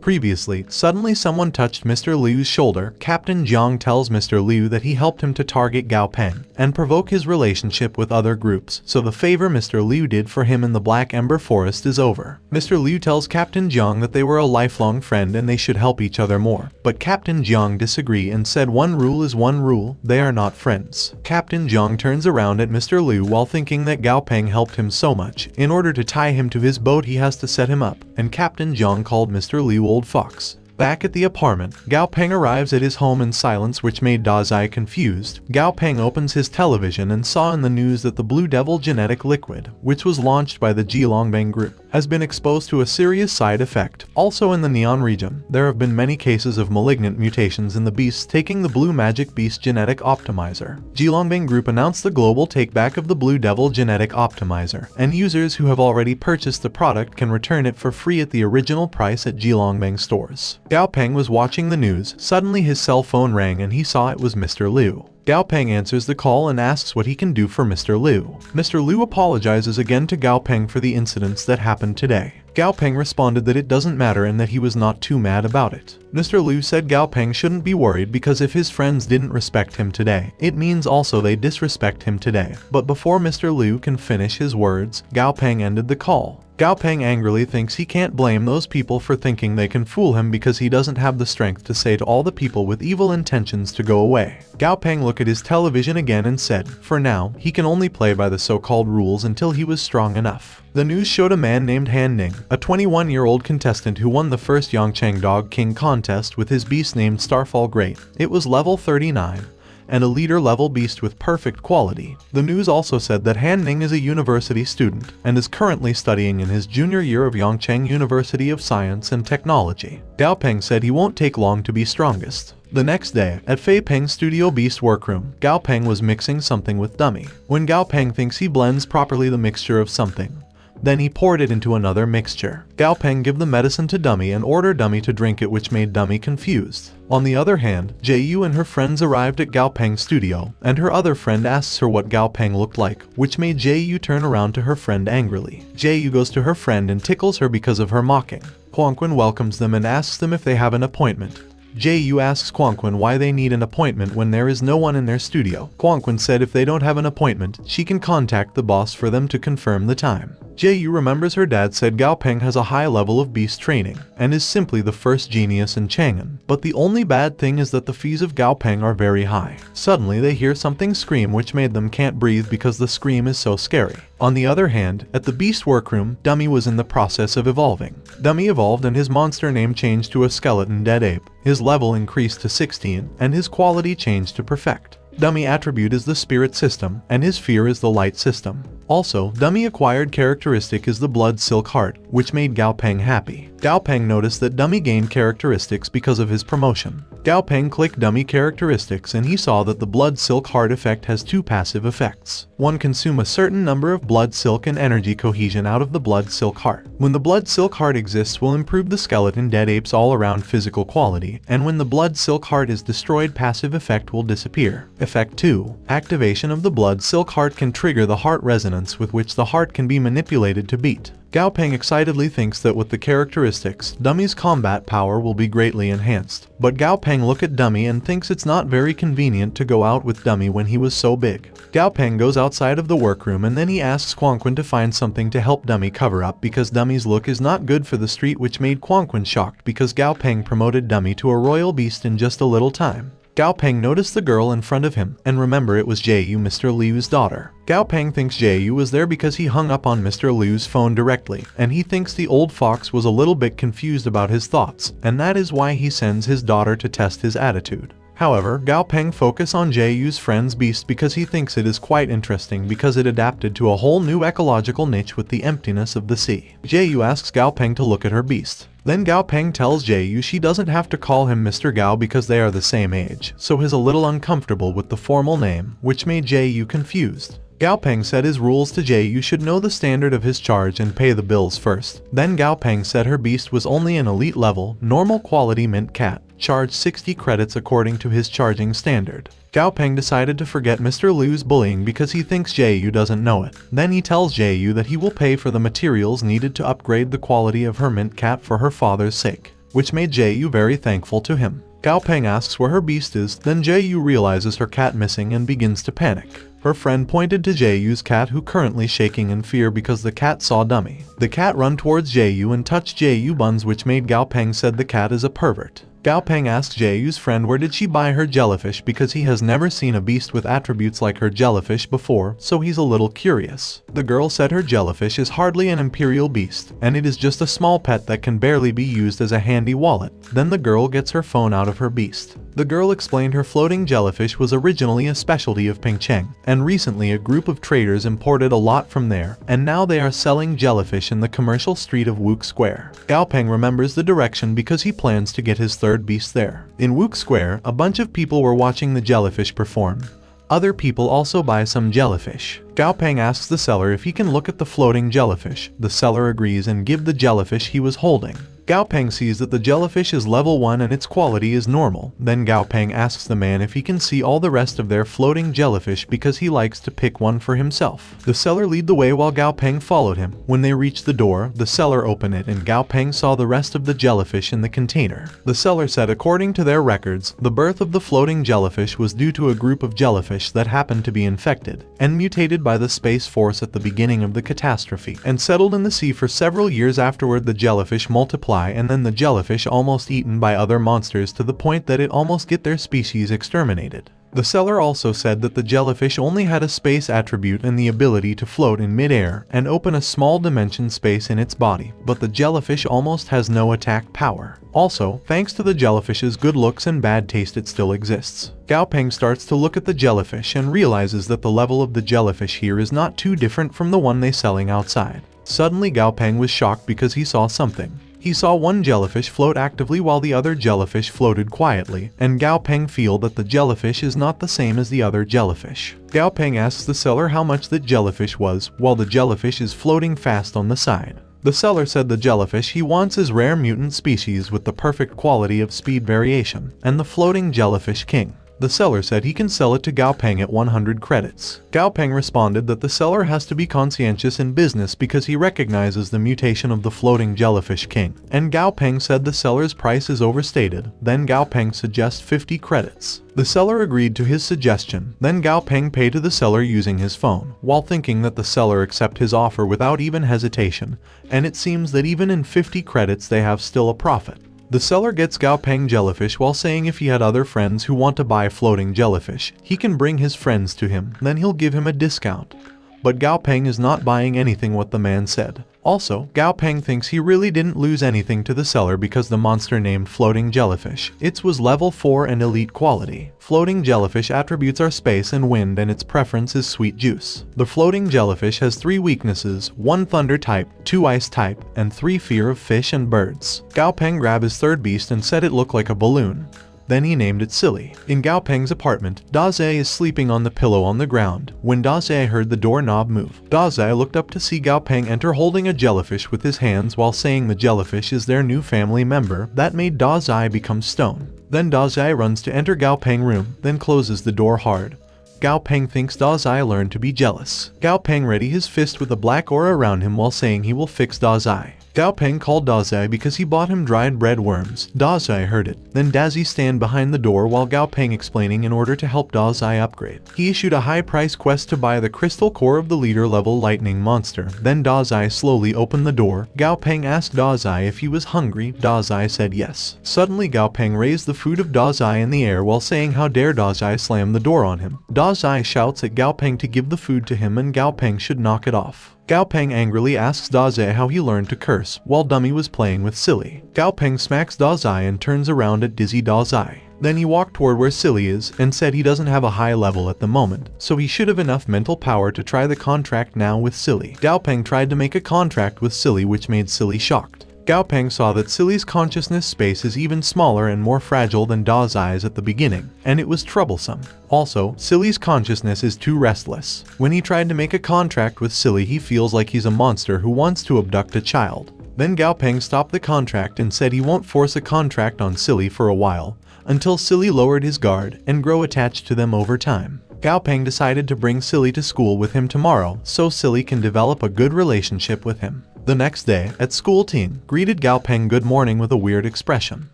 Previously, suddenly someone touched Mr. Liu's shoulder. Captain Jiang tells Mr. Liu that he helped him to target Gao Peng and provoke his relationship with other groups, so the favor Mr. Liu did for him in the Black Ember Forest is over. Mr. Liu tells Captain Jiang that they were a lifelong friend and they should help each other more, but Captain Jiang disagreed and said one rule is one rule, they are not friends. Captain Jiang turns around at Mr. Liu while thinking that Gao Peng helped him so much. In order to tie him to his boat he has to set him up, and Captain Jiang called Mr. Liu Old Fox. Back at the apartment, Gao Peng arrives at his home in silence, which made Dazai confused. Gao Peng opens his television and saw in the news that the Blue Devil genetic liquid, which was launched by the Jilongbang group, has been exposed to a serious side effect. Also in the Neon region, there have been many cases of malignant mutations in the beasts taking the Blue Magic Beast genetic optimizer. Jilongbang group announced the global takeback of the Blue Devil genetic optimizer, and users who have already purchased the product can return it for free at the original price at Jilongbang stores. Gao Peng was watching the news. Suddenly his cell phone rang and he saw it was Mr. Liu. Gao Peng answers the call and asks what he can do for Mr. Liu. Mr. Liu apologizes again to Gao Peng for the incidents that happened today. Gao Peng responded that it doesn't matter and that he was not too mad about it. Mr. Liu said Gao Peng shouldn't be worried because if his friends didn't respect him today, it means also they disrespect him today. But before Mr. Liu can finish his words, Gao Peng ended the call. Gao Peng angrily thinks he can't blame those people for thinking they can fool him because he doesn't have the strength to say to all the people with evil intentions to go away. Gao Peng looked at his television again and said, for now, he can only play by the so-called rules until he was strong enough. The news showed a man named Han Ning, a 21-year-old contestant who won the first Yangcheng Dog King contest with his beast named Starfall Great. It was level 39. And a leader-level beast with perfect quality. The news also said that Han Ning is a university student and is currently studying in his junior year of Yangcheng University of Science and Technology. Gao Peng said he won't take long to be strongest. The next day, at Fei Peng's Studio Beast workroom, Gao Peng was mixing something with Dummy. When Gao Peng thinks he blends properly the mixture of something, then he poured it into another mixture. Gao Peng gave the medicine to Dummy and ordered Dummy to drink it, which made Dummy confused. On the other hand, Jie and her friends arrived at Gao Peng's studio, and her other friend asks her what Gao Peng looked like, which made Jie turn around to her friend angrily. Jie goes to her friend and tickles her because of her mocking. Quanquan welcomes them and asks them if they have an appointment. Jie asks Quanquan why they need an appointment when there is no one in their studio. Quanquan said if they don't have an appointment, she can contact the boss for them to confirm the time. Jie remembers her dad said Gao Peng has a high level of beast training and is simply the first genius in Chang'an. But the only bad thing is that the fees of Gao Peng are very high. Suddenly they hear something scream which made them can't breathe because the scream is so scary. On the other hand, at the beast workroom, Dummy was in the process of evolving. Dummy evolved and his monster name changed to a skeleton dead ape. His level increased to 16 and his quality changed to perfect. Dummy attribute is the spirit system, and his fear is the light system. Also, Dummy acquired characteristic is the blood silk heart, which made Gao Peng happy. Gao Peng noticed that Dummy gained characteristics because of his promotion. Gao Peng clicked Dummy characteristics and he saw that the blood silk heart effect has two passive effects. One, consume a certain number of blood silk and energy cohesion out of the blood silk heart. When the blood silk heart exists, will improve the skeleton dead ape's all-around physical quality, and when the blood silk heart is destroyed, passive effect will disappear. Effect 2. Activation of the blood silk heart can trigger the heart resonance with which the heart can be manipulated to beat. Gao Peng excitedly thinks that with the characteristics, Dummy's combat power will be greatly enhanced. But Gao Peng look at Dummy and thinks it's not very convenient to go out with Dummy when he was so big. Gao Peng goes outside of the workroom and then he asks Quanquan to find something to help Dummy cover up because Dummy's look is not good for the street, which made Quanquan shocked because Gao Peng promoted Dummy to a royal beast in just a little time. Gao Peng noticed the girl in front of him, and remember it was Jie, Mr. Liu's daughter. Gao Peng thinks Jie was there because he hung up on Mr. Liu's phone directly, and he thinks the old fox was a little bit confused about his thoughts, and that is why he sends his daughter to test his attitude. However, Gao Peng focus on Jie's friend's beast because he thinks it is quite interesting because it adapted to a whole new ecological niche with the emptiness of the sea. Jie asks Gao Peng to look at her beast. Then Gao Peng tells Jie she doesn't have to call him Mr. Gao because they are the same age, so he's a little uncomfortable with the formal name, which made Jie confused. Gao Peng said his rules to Jie should know the standard of his charge and pay the bills first. Then Gao Peng said her beast was only an elite level, normal quality mint cat, charged 60 credits according to his charging standard. Gao Peng decided to forget Mr. Liu's bullying because he thinks Jie doesn't know it. Then he tells Jie that he will pay for the materials needed to upgrade the quality of her mint cat for her father's sake. which made Jae-yu very thankful to him. Gao Peng asks where her beast is, then Jae-yu realizes her cat missing and begins to panic. Her friend pointed to Jae-yu's cat, who currently shaking in fear because the cat saw Dummy. The cat run towards Jae-yu and touched Jae-yu buns, which made Gao Peng said the cat is a pervert. Gao Peng asks Jae-yu's friend where did she buy her jellyfish because he has never seen a beast with attributes like her jellyfish before, so he's a little curious. The girl said her jellyfish is hardly an imperial beast, and it is just a small pet that can barely be used as a handy wallet. Then the girl gets her phone out of her beast. The girl explained her floating jellyfish was originally a specialty of Pingcheng, and recently a group of traders imported a lot from there, and now they are selling jellyfish in the commercial street of Wook Square. Gao Peng remembers the direction because he plans to get his third beast there. In Wook Square, a bunch of people were watching the jellyfish perform. Other people also buy some jellyfish. Gao Peng asks the seller if he can look at the floating jellyfish. The seller agrees and gives the jellyfish he was holding. Gao Peng sees that the jellyfish is level 1 and its quality is normal. Then Gao Peng asks the man if he can see all the rest of their floating jellyfish because he likes to pick one for himself. The seller lead the way while Gao Peng followed him. When they reached the door, the seller opened it and Gao Peng saw the rest of the jellyfish in the container. The seller said according to their records, the birth of the floating jellyfish was due to a group of jellyfish that happened to be infected and mutated by the Space Force at the beginning of the catastrophe and settled in the sea for several years afterward. The jellyfish multiplied and then the jellyfish almost eaten by other monsters to the point that it almost get their species exterminated. The seller also said that the jellyfish only had a space attribute and the ability to float in mid-air and open a small dimension space in its body, but the jellyfish almost has no attack power. Also, thanks to the jellyfish's good looks and bad taste, it still exists. Gao Peng starts to look at the jellyfish and realizes that the level of the jellyfish here is not too different from the one they selling outside. Suddenly Gao Peng was shocked because he saw something. He saw one jellyfish float actively while the other jellyfish floated quietly, and Gao Peng feel that the jellyfish is not the same as the other jellyfish. Gao Peng asks the seller how much that jellyfish was, while the jellyfish is floating fast on the side. The seller said the jellyfish he wants is rare mutant species with the perfect quality of speed variation, and the floating jellyfish king. The seller said he can sell it to Gao Peng at 100 credits. Gao Peng responded that the seller has to be conscientious in business because he recognizes the mutation of the floating jellyfish king, and Gao Peng said the seller's price is overstated. Then Gao Peng suggests 50 credits. The seller agreed to his suggestion. Then Gao Peng paid to the seller using his phone, while thinking that the seller accept his offer without even hesitation, and it seems that even in 50 credits they have still a profit. The seller gets Gao Peng jellyfish while saying if he had other friends who want to buy floating jellyfish, he can bring his friends to him, then he'll give him a discount. But Gao Peng is not buying anything what the man said. Also, Gao Peng thinks he really didn't lose anything to the seller because the monster named floating jellyfish. It was level 4 and elite quality. Floating jellyfish attributes are space and wind and its preference is sweet juice. The floating jellyfish has 3 weaknesses, 1 thunder type, 2 ice type, and 3 fear of fish and birds. Gao Peng grabbed his third beast and said it looked like a balloon. Then he named it Silly. In Gao Peng's apartment, Daze is sleeping on the pillow on the ground. When Daze heard the doorknob move, Daze looked up to see Gao Peng enter holding a jellyfish with his hands while saying the jellyfish is their new family member. That made Daze become stone. Then Daze runs to enter Gao Peng's room, then closes the door hard. Gao Peng thinks Daze learned to be jealous. Gao Peng ready his fist with a black aura around him while saying he will fix Daze. Gao Peng called Daze because he bought him dried bread worms. Daze heard it. Then Daze stand behind the door while Gao Peng explaining in order to help Daze upgrade. He issued a high price quest to buy the crystal core of the leader level lightning monster. Then Daze slowly opened the door. Gao Peng asked Daze if he was hungry. Daze said yes. Suddenly Gao Peng raised the food of Daze in the air while saying how dare Daze slam the door on him. Daze shouts at Gao Peng to give the food to him and Gao Peng should knock it off. Gao Peng angrily asks Daze how he learned to curse, while Dummy was playing with Silly. Gao Peng smacks Daze and turns around at dizzy Daze. Then he walked toward where Silly is and said he doesn't have a high level at the moment, so he should have enough mental power to try the contract now with Silly. Gao Peng tried to make a contract with Silly which made Silly shocked. Gao Peng saw that Silly's consciousness space is even smaller and more fragile than Daze's at the beginning, and it was troublesome. Also, Silly's consciousness is too restless. When he tried to make a contract with Silly, he feels like he's a monster who wants to abduct a child. Then Gao Peng stopped the contract and said he won't force a contract on Silly for a while, until Silly lowered his guard and grow attached to them over time. Gao Peng decided to bring Silly to school with him tomorrow so Silly can develop a good relationship with him. The next day, at school, Ting greeted Gao Peng good morning with a weird expression.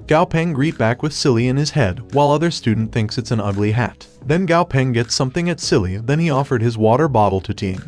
Gao Peng greet back with silly in his head, while other student thinks it's an ugly hat. Then Gao Peng gets something at silly, then he offered his water bottle to Ting.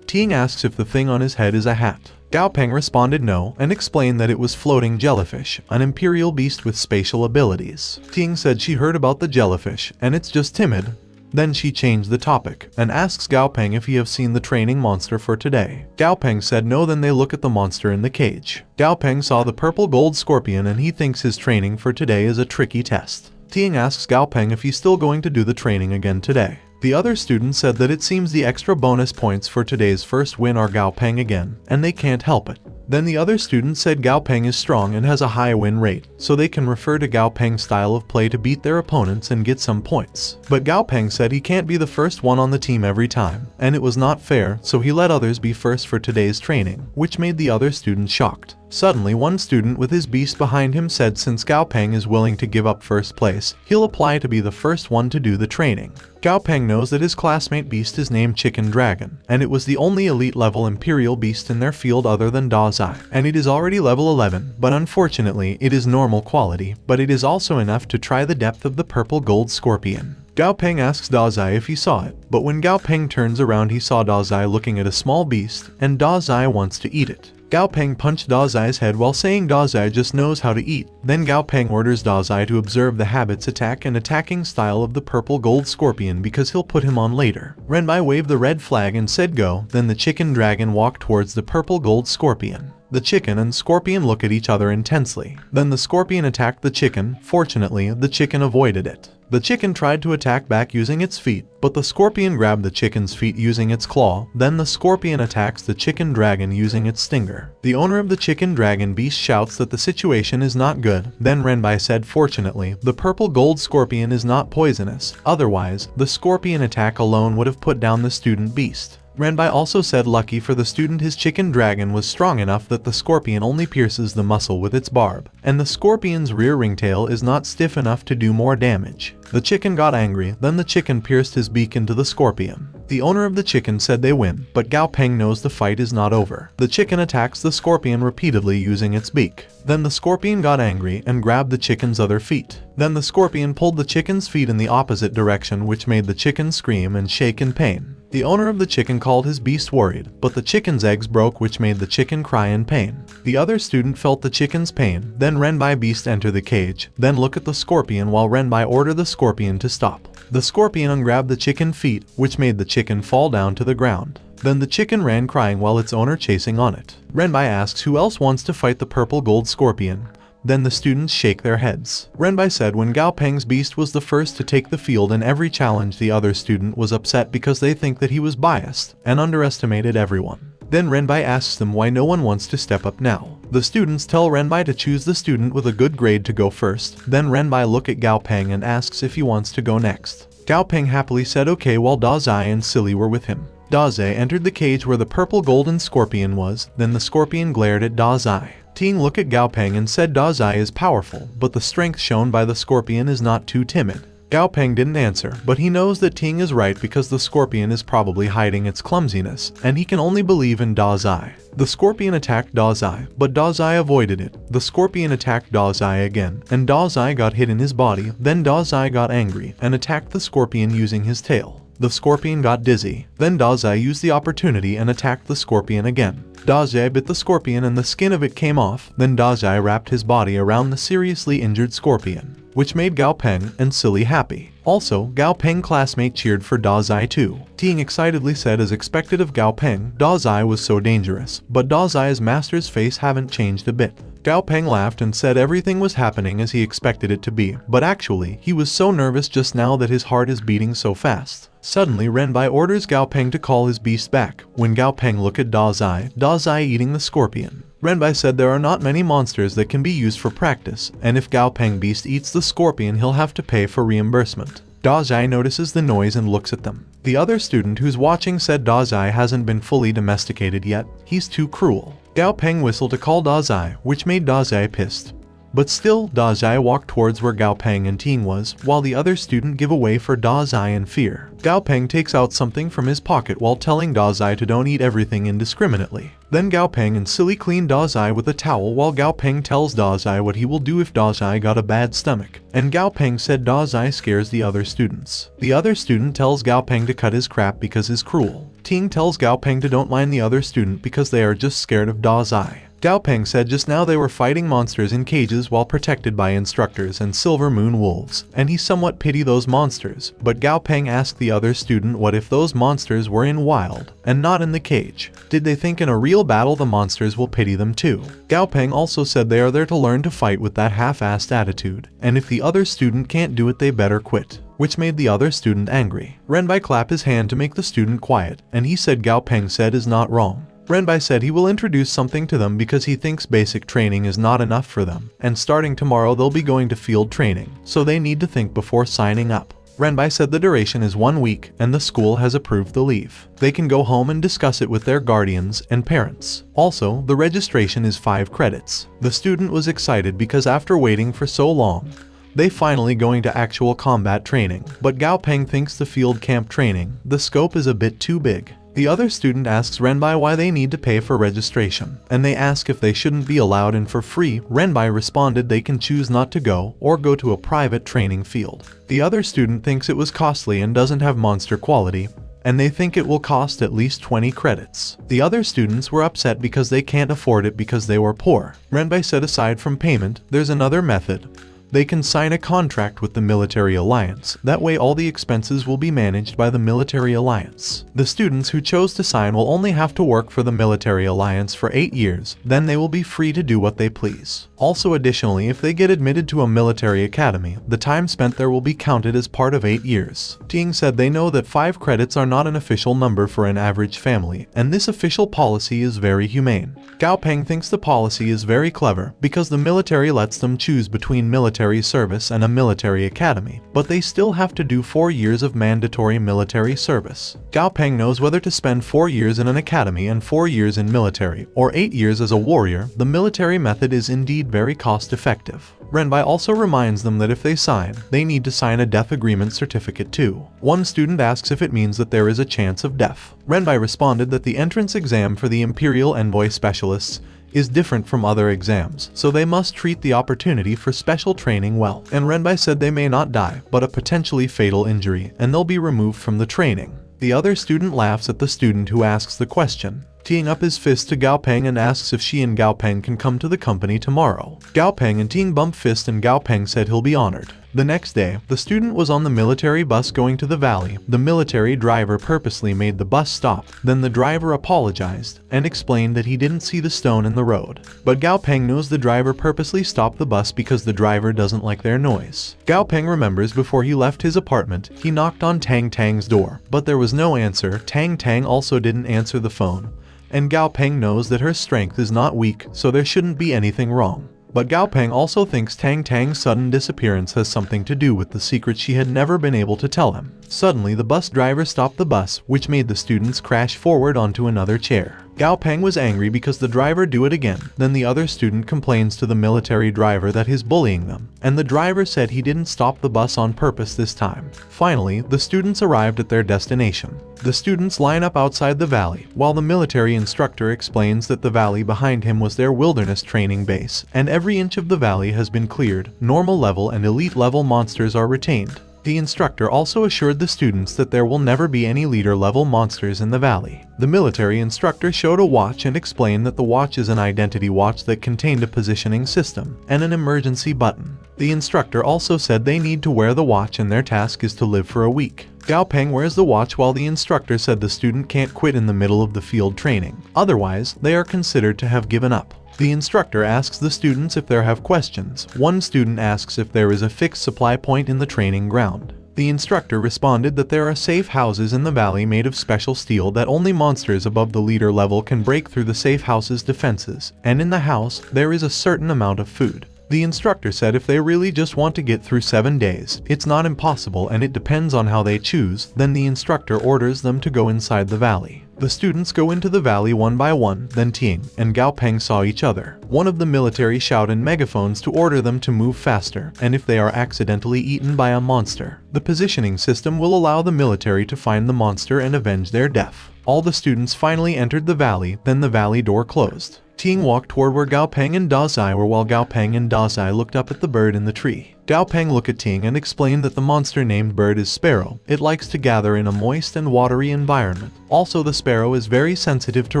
Ting asks if the thing on his head is a hat. Gao Peng responded no, and explained that it was floating jellyfish, an imperial beast with spatial abilities. Ting said she heard about the jellyfish, and it's just timid. Then she changed the topic, and asks Gao Peng if he have seen the training monster for today. Gao Peng said no, then they look at the monster in the cage. Gao Peng saw the purple gold scorpion and he thinks his training for today is a tricky test. Ting asks Gao Peng if he's still going to do the training again today. The other students said that it seems the extra bonus points for today's first win are Gao Peng again, and they can't help it. Then the other students said Gao Peng is strong and has a high win rate, so they can refer to Gao Peng's style of play to beat their opponents and get some points. But Gao Peng said he can't be the first one on the team every time, and it was not fair, so he let others be first for today's training, which made the other students shocked. Suddenly, one student with his beast behind him said since Gao Peng is willing to give up first place, he'll apply to be the first one to do the training. Gao Peng knows that his classmate beast is named Chicken Dragon, and it was the only elite level imperial beast in their field other than Da Zai, and it is already level 11, but unfortunately it is normal quality, but it is also enough to try the depth of the purple gold scorpion. Gao Peng asks Da Zai if he saw it, but when Gao Peng turns around he saw Da Zai looking at a small beast, and Da Zai wants to eat it. Gao Peng punched Da Zai's head while saying Da Zai just knows how to eat. Then Gao Peng orders Da Zai to observe the habits, attack and attacking style of the purple gold scorpion because he'll put him on later. Renbai waved the red flag and said go, then the chicken dragon walked towards the purple gold scorpion. The chicken and scorpion look at each other intensely. Then the scorpion attacked the chicken. Fortunately, the chicken avoided it. The chicken tried to attack back using its feet, but the scorpion grabbed the chicken's feet using its claw. Then the scorpion attacks the chicken dragon using its stinger. The owner of the chicken dragon beast shouts that the situation is not good. Then Renbai said fortunately, the purple gold scorpion is not poisonous. Otherwise, the scorpion attack alone would have put down the student beast. Renbai also said lucky for the student his chicken dragon was strong enough that the scorpion only pierces the muscle with its barb, and the scorpion's rear ringtail is not stiff enough to do more damage. The chicken got angry, then the chicken pierced his beak into the scorpion. The owner of the chicken said they win, but Gao Peng knows the fight is not over. The chicken attacks the scorpion repeatedly using its beak. Then the scorpion got angry and grabbed the chicken's other feet. Then the scorpion pulled the chicken's feet in the opposite direction, which made the chicken scream and shake in pain. The owner of the chicken called his beast worried, but the chicken's eggs broke, which made the chicken cry in pain. The other student felt the chicken's pain, then Renbai beast enter the cage, then look at the scorpion while Renbai order the scorpion to stop. The scorpion ungrabbed the chicken feet, which made the chicken fall down to the ground. Then the chicken ran crying while its owner chasing on it. Renbai asks who else wants to fight the purple gold scorpion. Then the students shake their heads. Renbai said when Gao Peng's beast was the first to take the field in every challenge, the other student was upset because they think that he was biased and underestimated everyone. Then Renbai asks them why no one wants to step up now. The students tell Renbai to choose the student with a good grade to go first. Then Renbai look at Gao Peng and asks if he wants to go next. Gao Peng happily said okay while Da Zai and Silly were with him. Da Zai entered the cage where the purple golden scorpion was, then the scorpion glared at Da Zai. Ting looked at Gao Peng and said Da Zai is powerful, but the strength shown by the scorpion is not too timid. Gao Peng didn't answer, but he knows that Ting is right because the scorpion is probably hiding its clumsiness, and he can only believe in Da Zai. The scorpion attacked Da Zai, but Da Zai avoided it. The scorpion attacked Da Zai again, and Da Zai got hit in his body. Then Da Zai got angry and attacked the scorpion using his tail. The scorpion got dizzy. Then Da Zai used the opportunity and attacked the scorpion again. Da Zai bit the scorpion and the skin of it came off. Then Da Zai wrapped his body around the seriously injured scorpion, which made Gao Peng and Silly happy. Also, Gao Peng classmate cheered for Da Zai too. Ting excitedly said as expected of Gao Peng, Da Zai was so dangerous, but Da Zai's master's face haven't changed a bit. Gao Peng laughed and said everything was happening as he expected it to be, but actually, he was so nervous just now that his heart is beating so fast. Suddenly, Renbai orders Gao Peng to call his beast back. When Gao Peng looked at Da Zai eating the scorpion. Renbai said there are not many monsters that can be used for practice, and if Gao Peng beast eats the scorpion he'll have to pay for reimbursement. Da Zai notices the noise and looks at them. The other student who's watching said Da Zai hasn't been fully domesticated yet, he's too cruel. Gao Peng whistled to call Da Zai, which made Da Zai pissed. But still, Dazai walked towards where Gao Peng and Ting was, while the other student give away for Dazai in fear. Gao Peng takes out something from his pocket while telling Dazai to don't eat everything indiscriminately. Then Gao Peng and Silly clean Dazai with a towel while Gao Peng tells Dazai what he will do if Dazai got a bad stomach. And Gao Peng said Dazai scares the other students. The other student tells Gao Peng to cut his crap because he's cruel. Ting tells Gao Peng to don't mind the other student because they are just scared of Dazai. Gao Peng said just now they were fighting monsters in cages while protected by instructors and silver moon wolves, and he somewhat pity those monsters, but Gao Peng asked the other student what if those monsters were in wild, and not in the cage. Did they think in a real battle the monsters will pity them too? Gao Peng also said they are there to learn to fight with that half-assed attitude, and if the other student can't do it they better quit, which made the other student angry. Renbai clapped his hand to make the student quiet, and he said Gao Peng said is not wrong. Renbai said he will introduce something to them because he thinks basic training is not enough for them, and starting tomorrow they'll be going to field training, so they need to think before signing up. Renbai said the duration is 1 week and the school has approved the leave. They can go home and discuss it with their guardians and parents. Also, the registration is 5 credits. The student was excited because after waiting for so long, they finally going to actual combat training, but Gao Peng thinks the field camp training, the scope is a bit too big. The other student asks Renbai why they need to pay for registration, and they ask if they shouldn't be allowed in for free. Renbai responded they can choose not to go or go to a private training field. The other student thinks it was costly and doesn't have monster quality, and they think it will cost at least 20 credits. The other students were upset because they can't afford it because they were poor. Renbai said aside from payment, there's another method. They can sign a contract with the military alliance, that way all the expenses will be managed by the military alliance. The students who chose to sign will only have to work for the military alliance for 8 years, then they will be free to do what they please. Also additionally, if they get admitted to a military academy, the time spent there will be counted as part of 8 years. Ting said they know that 5 credits are not an official number for an average family, and this official policy is very humane. Gao Peng thinks the policy is very clever because the military lets them choose between military service and a military academy, but they still have to do 4 years of mandatory military service. Gao Peng knows whether to spend 4 years in an academy and 4 years in military, or 8 years as a warrior. The military method is indeed very cost-effective. Renbai also reminds them that if they sign, they need to sign a death agreement certificate too. One student asks if it means that there is a chance of death. Renbai responded that the entrance exam for the Imperial Envoy Specialists is different from other exams, so they must treat the opportunity for special training well. And Renbai said they may not die, but a potentially fatal injury, and they'll be removed from the training. The other student laughs at the student who asks the question, teeing up his fist to Gao Peng and asks if she and Gao Peng can come to the company tomorrow. Gao Peng and Ting bump fist and Gao Peng said he'll be honored. The next day, the student was on the military bus going to the valley. The military driver purposely made the bus stop. Then the driver apologized and explained that he didn't see the stone in the road. But Gao Peng knows the driver purposely stopped the bus because the driver doesn't like their noise. Gao Peng remembers before he left his apartment, he knocked on Tang Tang's door, but there was no answer. Tang Tang also didn't answer the phone. And Gao Peng knows that her strength is not weak, so there shouldn't be anything wrong. But Gao Peng also thinks Tang Tang's sudden disappearance has something to do with the secret she had never been able to tell him. Suddenly, the bus driver stopped the bus, which made the students crash forward onto another chair. Gao Peng was angry because the driver do it again. Then the other student complains to the military driver that he's bullying them, and the driver said he didn't stop the bus on purpose this time. Finally, the students arrived at their destination. The students line up outside the valley, while the military instructor explains that the valley behind him was their wilderness training base, and every inch of the valley has been cleared. Normal level and elite level monsters are retained. The instructor also assured the students that there will never be any leader-level monsters in the valley. The military instructor showed a watch and explained that the watch is an identity watch that contained a positioning system and an emergency button. The instructor also said they need to wear the watch and their task is to live for a week. Gao Peng wears the watch while the instructor said the student can't quit in the middle of the field training. Otherwise, they are considered to have given up. The instructor asks the students if they have questions. One student asks if there is a fixed supply point in the training ground. The instructor responded that there are safe houses in the valley made of special steel that only monsters above the leader level can break through the safe house's defenses, and in the house, there is a certain amount of food. The instructor said if they really just want to get through 7 days, it's not impossible and it depends on how they choose. Then the instructor orders them to go inside the valley. The students go into the valley one by one, then Ting and Gao Peng saw each other. One of the military shout in megaphones to order them to move faster, and if they are accidentally eaten by a monster, the positioning system will allow the military to find the monster and avenge their death. All the students finally entered the valley, then the valley door closed. Ting walked toward where Gao Peng and Da Zai were while Gao Peng and Da Zai looked up at the bird in the tree. Gao Peng looked at Ting and explained that the monster named bird is sparrow. It likes to gather in a moist and watery environment. Also, the sparrow is very sensitive to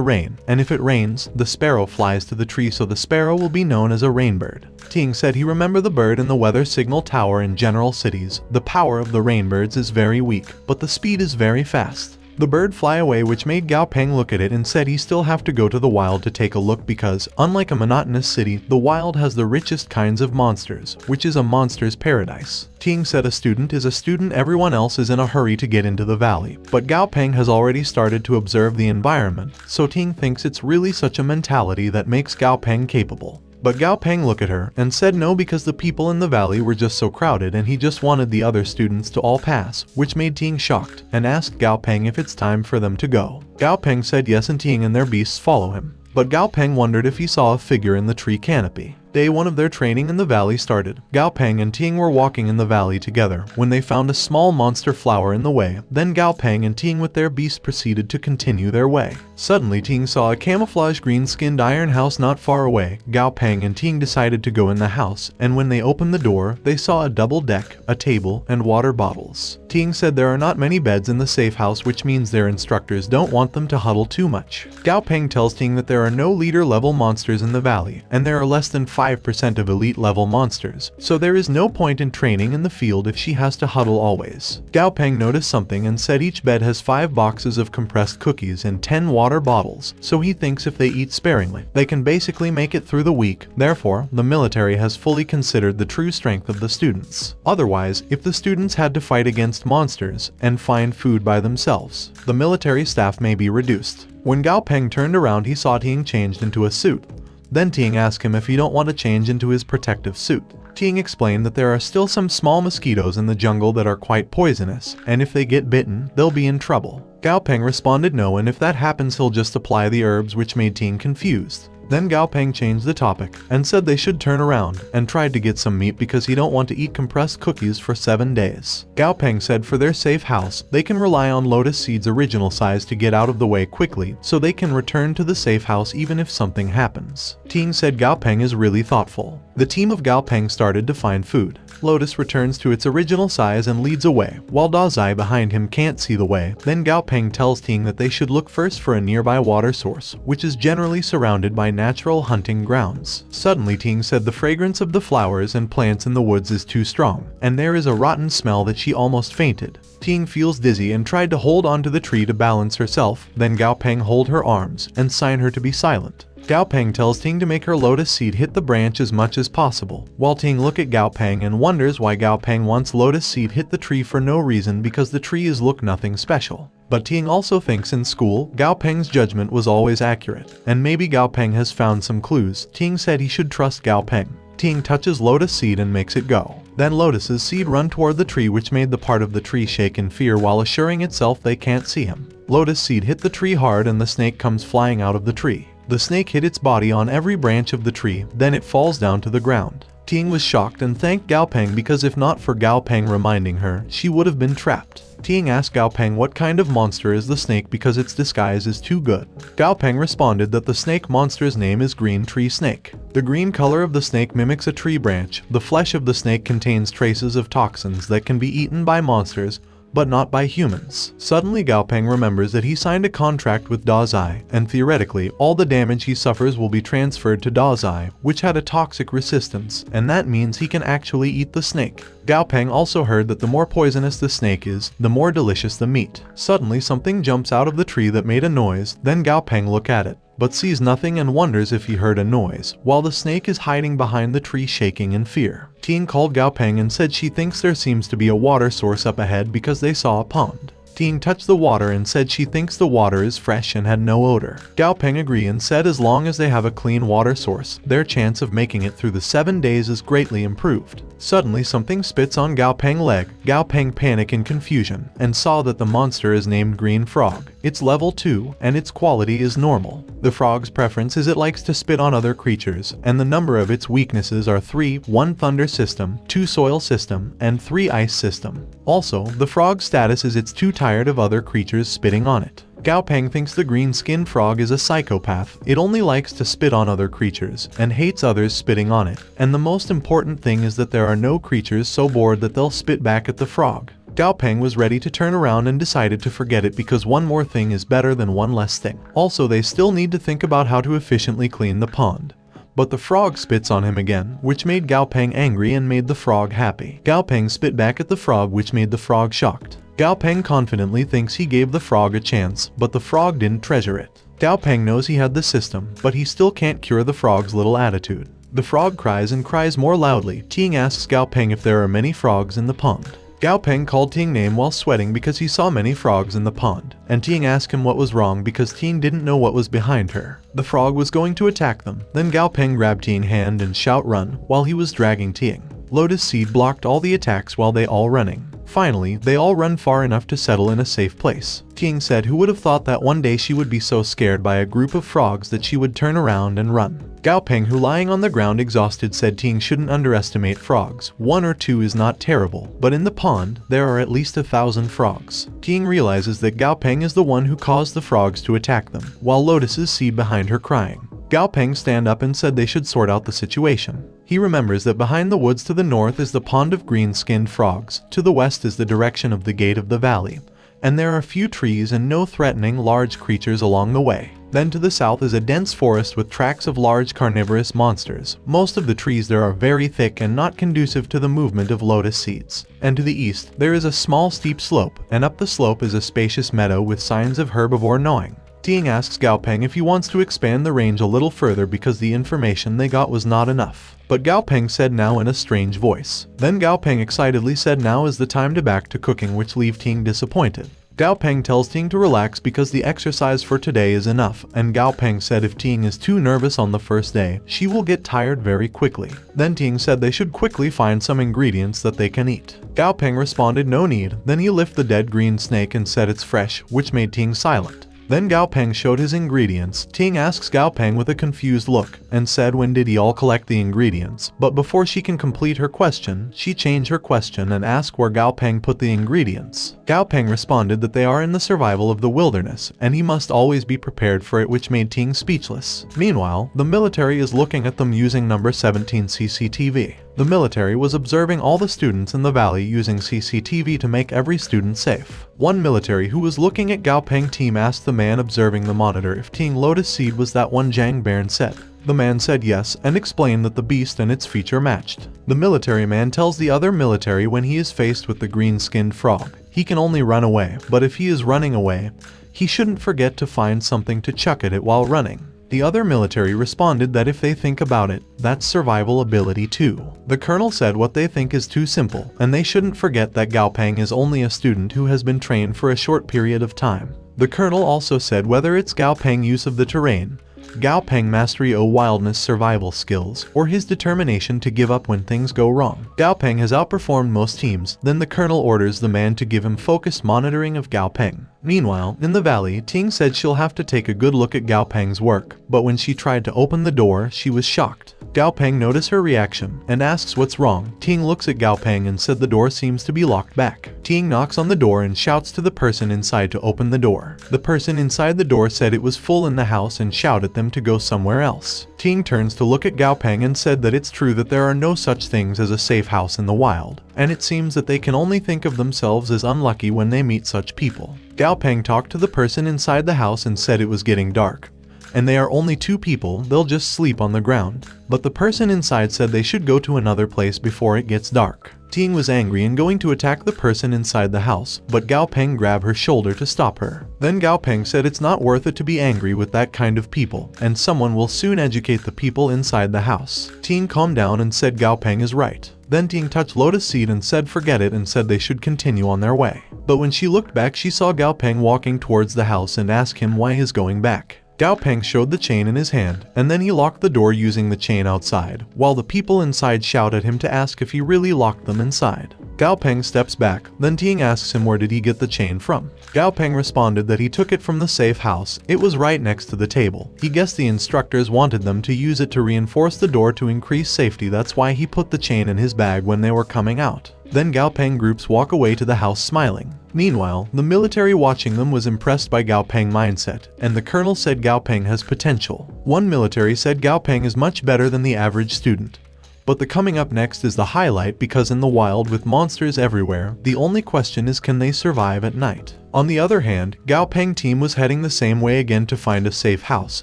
rain, and if it rains, the sparrow flies to the tree, so the sparrow will be known as a rainbird. Ting said he remembered the bird in the weather signal tower in general cities. The power of the rainbirds is very weak, but the speed is very fast. The bird fly away, which made Gao Peng look at it and said he still have to go to the wild to take a look because, unlike a monotonous city, the wild has the richest kinds of monsters, which is a monster's paradise. Ting said a student is a student, everyone else is in a hurry to get into the valley, but Gao Peng has already started to observe the environment, so Ting thinks it's really such a mentality that makes Gao Peng capable. But Gao Peng looked at her and said no because the people in the valley were just so crowded and he just wanted the other students to all pass, which made Ting shocked and asked Gao Peng if it's time for them to go. Gao Peng said yes and Ting and their beasts follow him. But Gao Peng wondered if he saw a figure in the tree canopy. Day 1 of their training in the valley started. Gao Peng and Ting were walking in the valley together when they found a small monster flower in the way. Then Gao Peng and Ting with their beast proceeded to continue their way. Suddenly Ting saw a camouflage green-skinned iron house not far away. Gao Peng and Ting decided to go in the house, and when they opened the door, they saw a double deck, a table, and water bottles. Ting said there are not many beds in the safe house, which means their instructors don't want them to huddle too much. Gao Peng tells Ting that there are no leader-level monsters in the valley, and there are less than 5% of elite-level monsters, so there is no point in training in the field if she has to huddle always. Gao Peng noticed something and said each bed has 5 boxes of compressed cookies and 10 water bottles, so he thinks if they eat sparingly, they can basically make it through the week. Therefore, the military has fully considered the true strength of the students. Otherwise, if the students had to fight against monsters and find food by themselves, the military staff may be reduced. When Gao Peng turned around, he saw Ting changed into a suit. Then Ting asked him if he don't want to change into his protective suit. Ting explained that there are still some small mosquitoes in the jungle that are quite poisonous, and if they get bitten, they'll be in trouble. Gao Peng responded no, and if that happens he'll just apply the herbs, which made Ting confused. Then Gao Peng changed the topic and said they should turn around and tried to get some meat because he don't want to eat compressed cookies for 7 days. Gao Peng said for their safe house, they can rely on Lotus Seed's original size to get out of the way quickly so they can return to the safe house even if something happens. Ting said Gao Peng is really thoughtful. The team of Gao Peng started to find food. Lotus returns to its original size and leads away, while Da Zai behind him can't see the way. Then Gao Peng tells Ting that they should look first for a nearby water source, which is generally surrounded by natural hunting grounds. Suddenly Ting said the fragrance of the flowers and plants in the woods is too strong, and there is a rotten smell that she almost fainted. Ting feels dizzy and tried to hold onto the tree to balance herself. Then Gao Peng hold her arms and sign her to be silent. Gao Peng tells Ting to make her Lotus Seed hit the branch as much as possible, while Ting look at Gao Peng and wonders why Gao Peng wants Lotus Seed hit the tree for no reason because the tree is look nothing special. But Ting also thinks in school, Gao Peng's judgment was always accurate, and maybe Gao Peng has found some clues. Ting said he should trust Gao Peng. Ting touches Lotus Seed and makes it go. Then Lotus's seed run toward the tree, which made the part of the tree shake in fear while assuring itself they can't see him. Lotus Seed hit the tree hard and the snake comes flying out of the tree. The snake hit its body on every branch of the tree, then it falls down to the ground. Ting was shocked and thanked Gao Peng because if not for Gao Peng reminding her, she would have been trapped. Ting asked Gao Peng what kind of monster is the snake because its disguise is too good. Gao Peng responded that the snake monster's name is Green Tree Snake. The green color of the snake mimics a tree branch. The flesh of the snake contains traces of toxins that can be eaten by monsters, but not by humans. Suddenly Gao Peng remembers that he signed a contract with Da Zai, and theoretically, all the damage he suffers will be transferred to Da Zai, which had a toxic resistance, and that means he can actually eat the snake. Gao Peng also heard that the more poisonous the snake is, the more delicious the meat. Suddenly something jumps out of the tree that made a noise, then Gao Peng look at it, but sees nothing and wonders if he heard a noise, while the snake is hiding behind the tree shaking in fear. Ting called Gao Peng and said she thinks there seems to be a water source up ahead because they saw a pond. Ting touched the water and said she thinks the water is fresh and had no odor. Gao Peng agreed and said as long as they have a clean water source, their chance of making it through the 7 days is greatly improved. Suddenly something spits on Gao Peng's leg. Gao Peng panicked in confusion and saw that the monster is named Green Frog. It's level 2 and its quality is normal. The frog's preference is it likes to spit on other creatures, and the number of its weaknesses are 3, 1 thunder system, 2 soil system, and 3 ice system. Also, the frog's status is it's too tired of other creatures spitting on it. Gao Peng thinks the green-skinned frog is a psychopath. It only likes to spit on other creatures and hates others spitting on it. And the most important thing is that there are no creatures so bored that they'll spit back at the frog. Gao Peng was ready to turn around and decided to forget it because one more thing is better than one less thing. Also, they still need to think about how to efficiently clean the pond. But the frog spits on him again, which made Gao Peng angry and made the frog happy. Gao Peng spit back at the frog, which made the frog shocked. Gao Peng confidently thinks he gave the frog a chance, but the frog didn't treasure it. Gao Peng knows he had the system, but he still can't cure the frog's little attitude. The frog cries and cries more loudly. Ting asks Gao Peng if there are many frogs in the pond. Gao Peng called Ting's name while sweating because he saw many frogs in the pond, and Ting asked him what was wrong because Ting didn't know what was behind her. The frog was going to attack them. Then Gao Peng grabbed Ting's hand and shout run while he was dragging Ting. Lotus Seed blocked all the attacks while they all running. Finally, they all run far enough to settle in a safe place. Ting said who would have thought that one day she would be so scared by a group of frogs that she would turn around and run. Gao Peng, who lying on the ground exhausted, said Ting shouldn't underestimate frogs. 1 or 2 is not terrible, but in the pond, there are at least 1,000 frogs. Ting realizes that Gao Peng is the one who caused the frogs to attack them, while Lotus's seed behind her crying. Gao Peng stand up and said they should sort out the situation. He remembers that behind the woods to the north is the pond of green-skinned frogs, to the west is the direction of the gate of the valley, and there are few trees and no threatening large creatures along the way. Then to the south is a dense forest with tracks of large carnivorous monsters. Most of the trees there are very thick and not conducive to the movement of lotus seeds. And to the east, there is a small steep slope, and up the slope is a spacious meadow with signs of herbivore gnawing. Ting asks Gao Peng if he wants to expand the range a little further because the information they got was not enough. But Gao Peng said now in a strange voice. Then Gao Peng excitedly said now is the time to back to cooking, which leave Ting disappointed. Gao Peng tells Ting to relax because the exercise for today is enough, and Gao Peng said if Ting is too nervous on the first day, she will get tired very quickly. Then Ting said they should quickly find some ingredients that they can eat. Gao Peng responded no need. Then he lifted the dead green snake and said it's fresh, which made Ting silent. Then Gao Peng showed his ingredients. Ting asks Gao Peng with a confused look and said when did he all collect the ingredients, but before she can complete her question, she changed her question and asked where Gao Peng put the ingredients. Gao Peng responded that they are in the survival of the wilderness and he must always be prepared for it, which made Ting speechless. Meanwhile, the military is looking at them using number 17 CCTV. The military was observing all the students in the valley using CCTV to make every student safe. One military who was looking at Gao Peng team asked the man observing the monitor if Ting Lotus Seed was that one Zhang Baron said. The man said yes and explained that the beast and its feature matched. The military man tells the other military when he is faced with the green-skinned frog, he can only run away, but if he is running away, he shouldn't forget to find something to chuck at it while running. The other military responded that if they think about it, that's survival ability too. The colonel said what they think is too simple, and they shouldn't forget that Gao Peng is only a student who has been trained for a short period of time. The colonel also said whether it's Gao Peng use of the terrain, Gao Peng mastery o wildness survival skills, or his determination to give up when things go wrong, Gao Peng has outperformed most teams. Then the colonel orders the man to give him focused monitoring of Gao Peng. Meanwhile, in the valley, Ting said she'll have to take a good look at Gao Peng's work, but when she tried to open the door, she was shocked. Gao Peng noticed her reaction and asks what's wrong. Ting looks at Gao Peng and said the door seems to be locked back. Ting knocks on the door and shouts to the person inside to open the door. The person inside the door said it was full in the house and shouted at them to go somewhere else. Ting turns to look at Gao Peng and said that it's true that there are no such things as a safe house in the wild, and it seems that they can only think of themselves as unlucky when they meet such people. Gao Peng talked to the person inside the house and said it was getting dark, and they are only 2 people, they'll just sleep on the ground. But the person inside said they should go to another place before it gets dark. Ting was angry and going to attack the person inside the house, but Gao Peng grabbed her shoulder to stop her. Then Gao Peng said it's not worth it to be angry with that kind of people, and someone will soon educate the people inside the house. Ting calmed down and said Gao Peng is right. Then Ting touched Lotus Seed and said forget it and said they should continue on their way. But when she looked back she saw Gao Peng walking towards the house and asked him why he's going back. Gao Peng showed the chain in his hand, and then he locked the door using the chain outside, while the people inside shout at him to ask if he really locked them inside. Gao Peng steps back, then Ting asks him where did he get the chain from. Gao Peng responded that he took it from the safe house, it was right next to the table. He guessed the instructors wanted them to use it to reinforce the door to increase safety, that's why he put the chain in his bag when they were coming out. Then Gao Peng groups walk away to the house smiling. Meanwhile, the military watching them was impressed by Gao Peng mindset, and the colonel said Gao Peng has potential. One military said Gao Peng is much better than the average student. But the coming up next is the highlight because in the wild with monsters everywhere, the only question is can they survive at night. On the other hand, Gao Peng team was heading the same way again to find a safe house,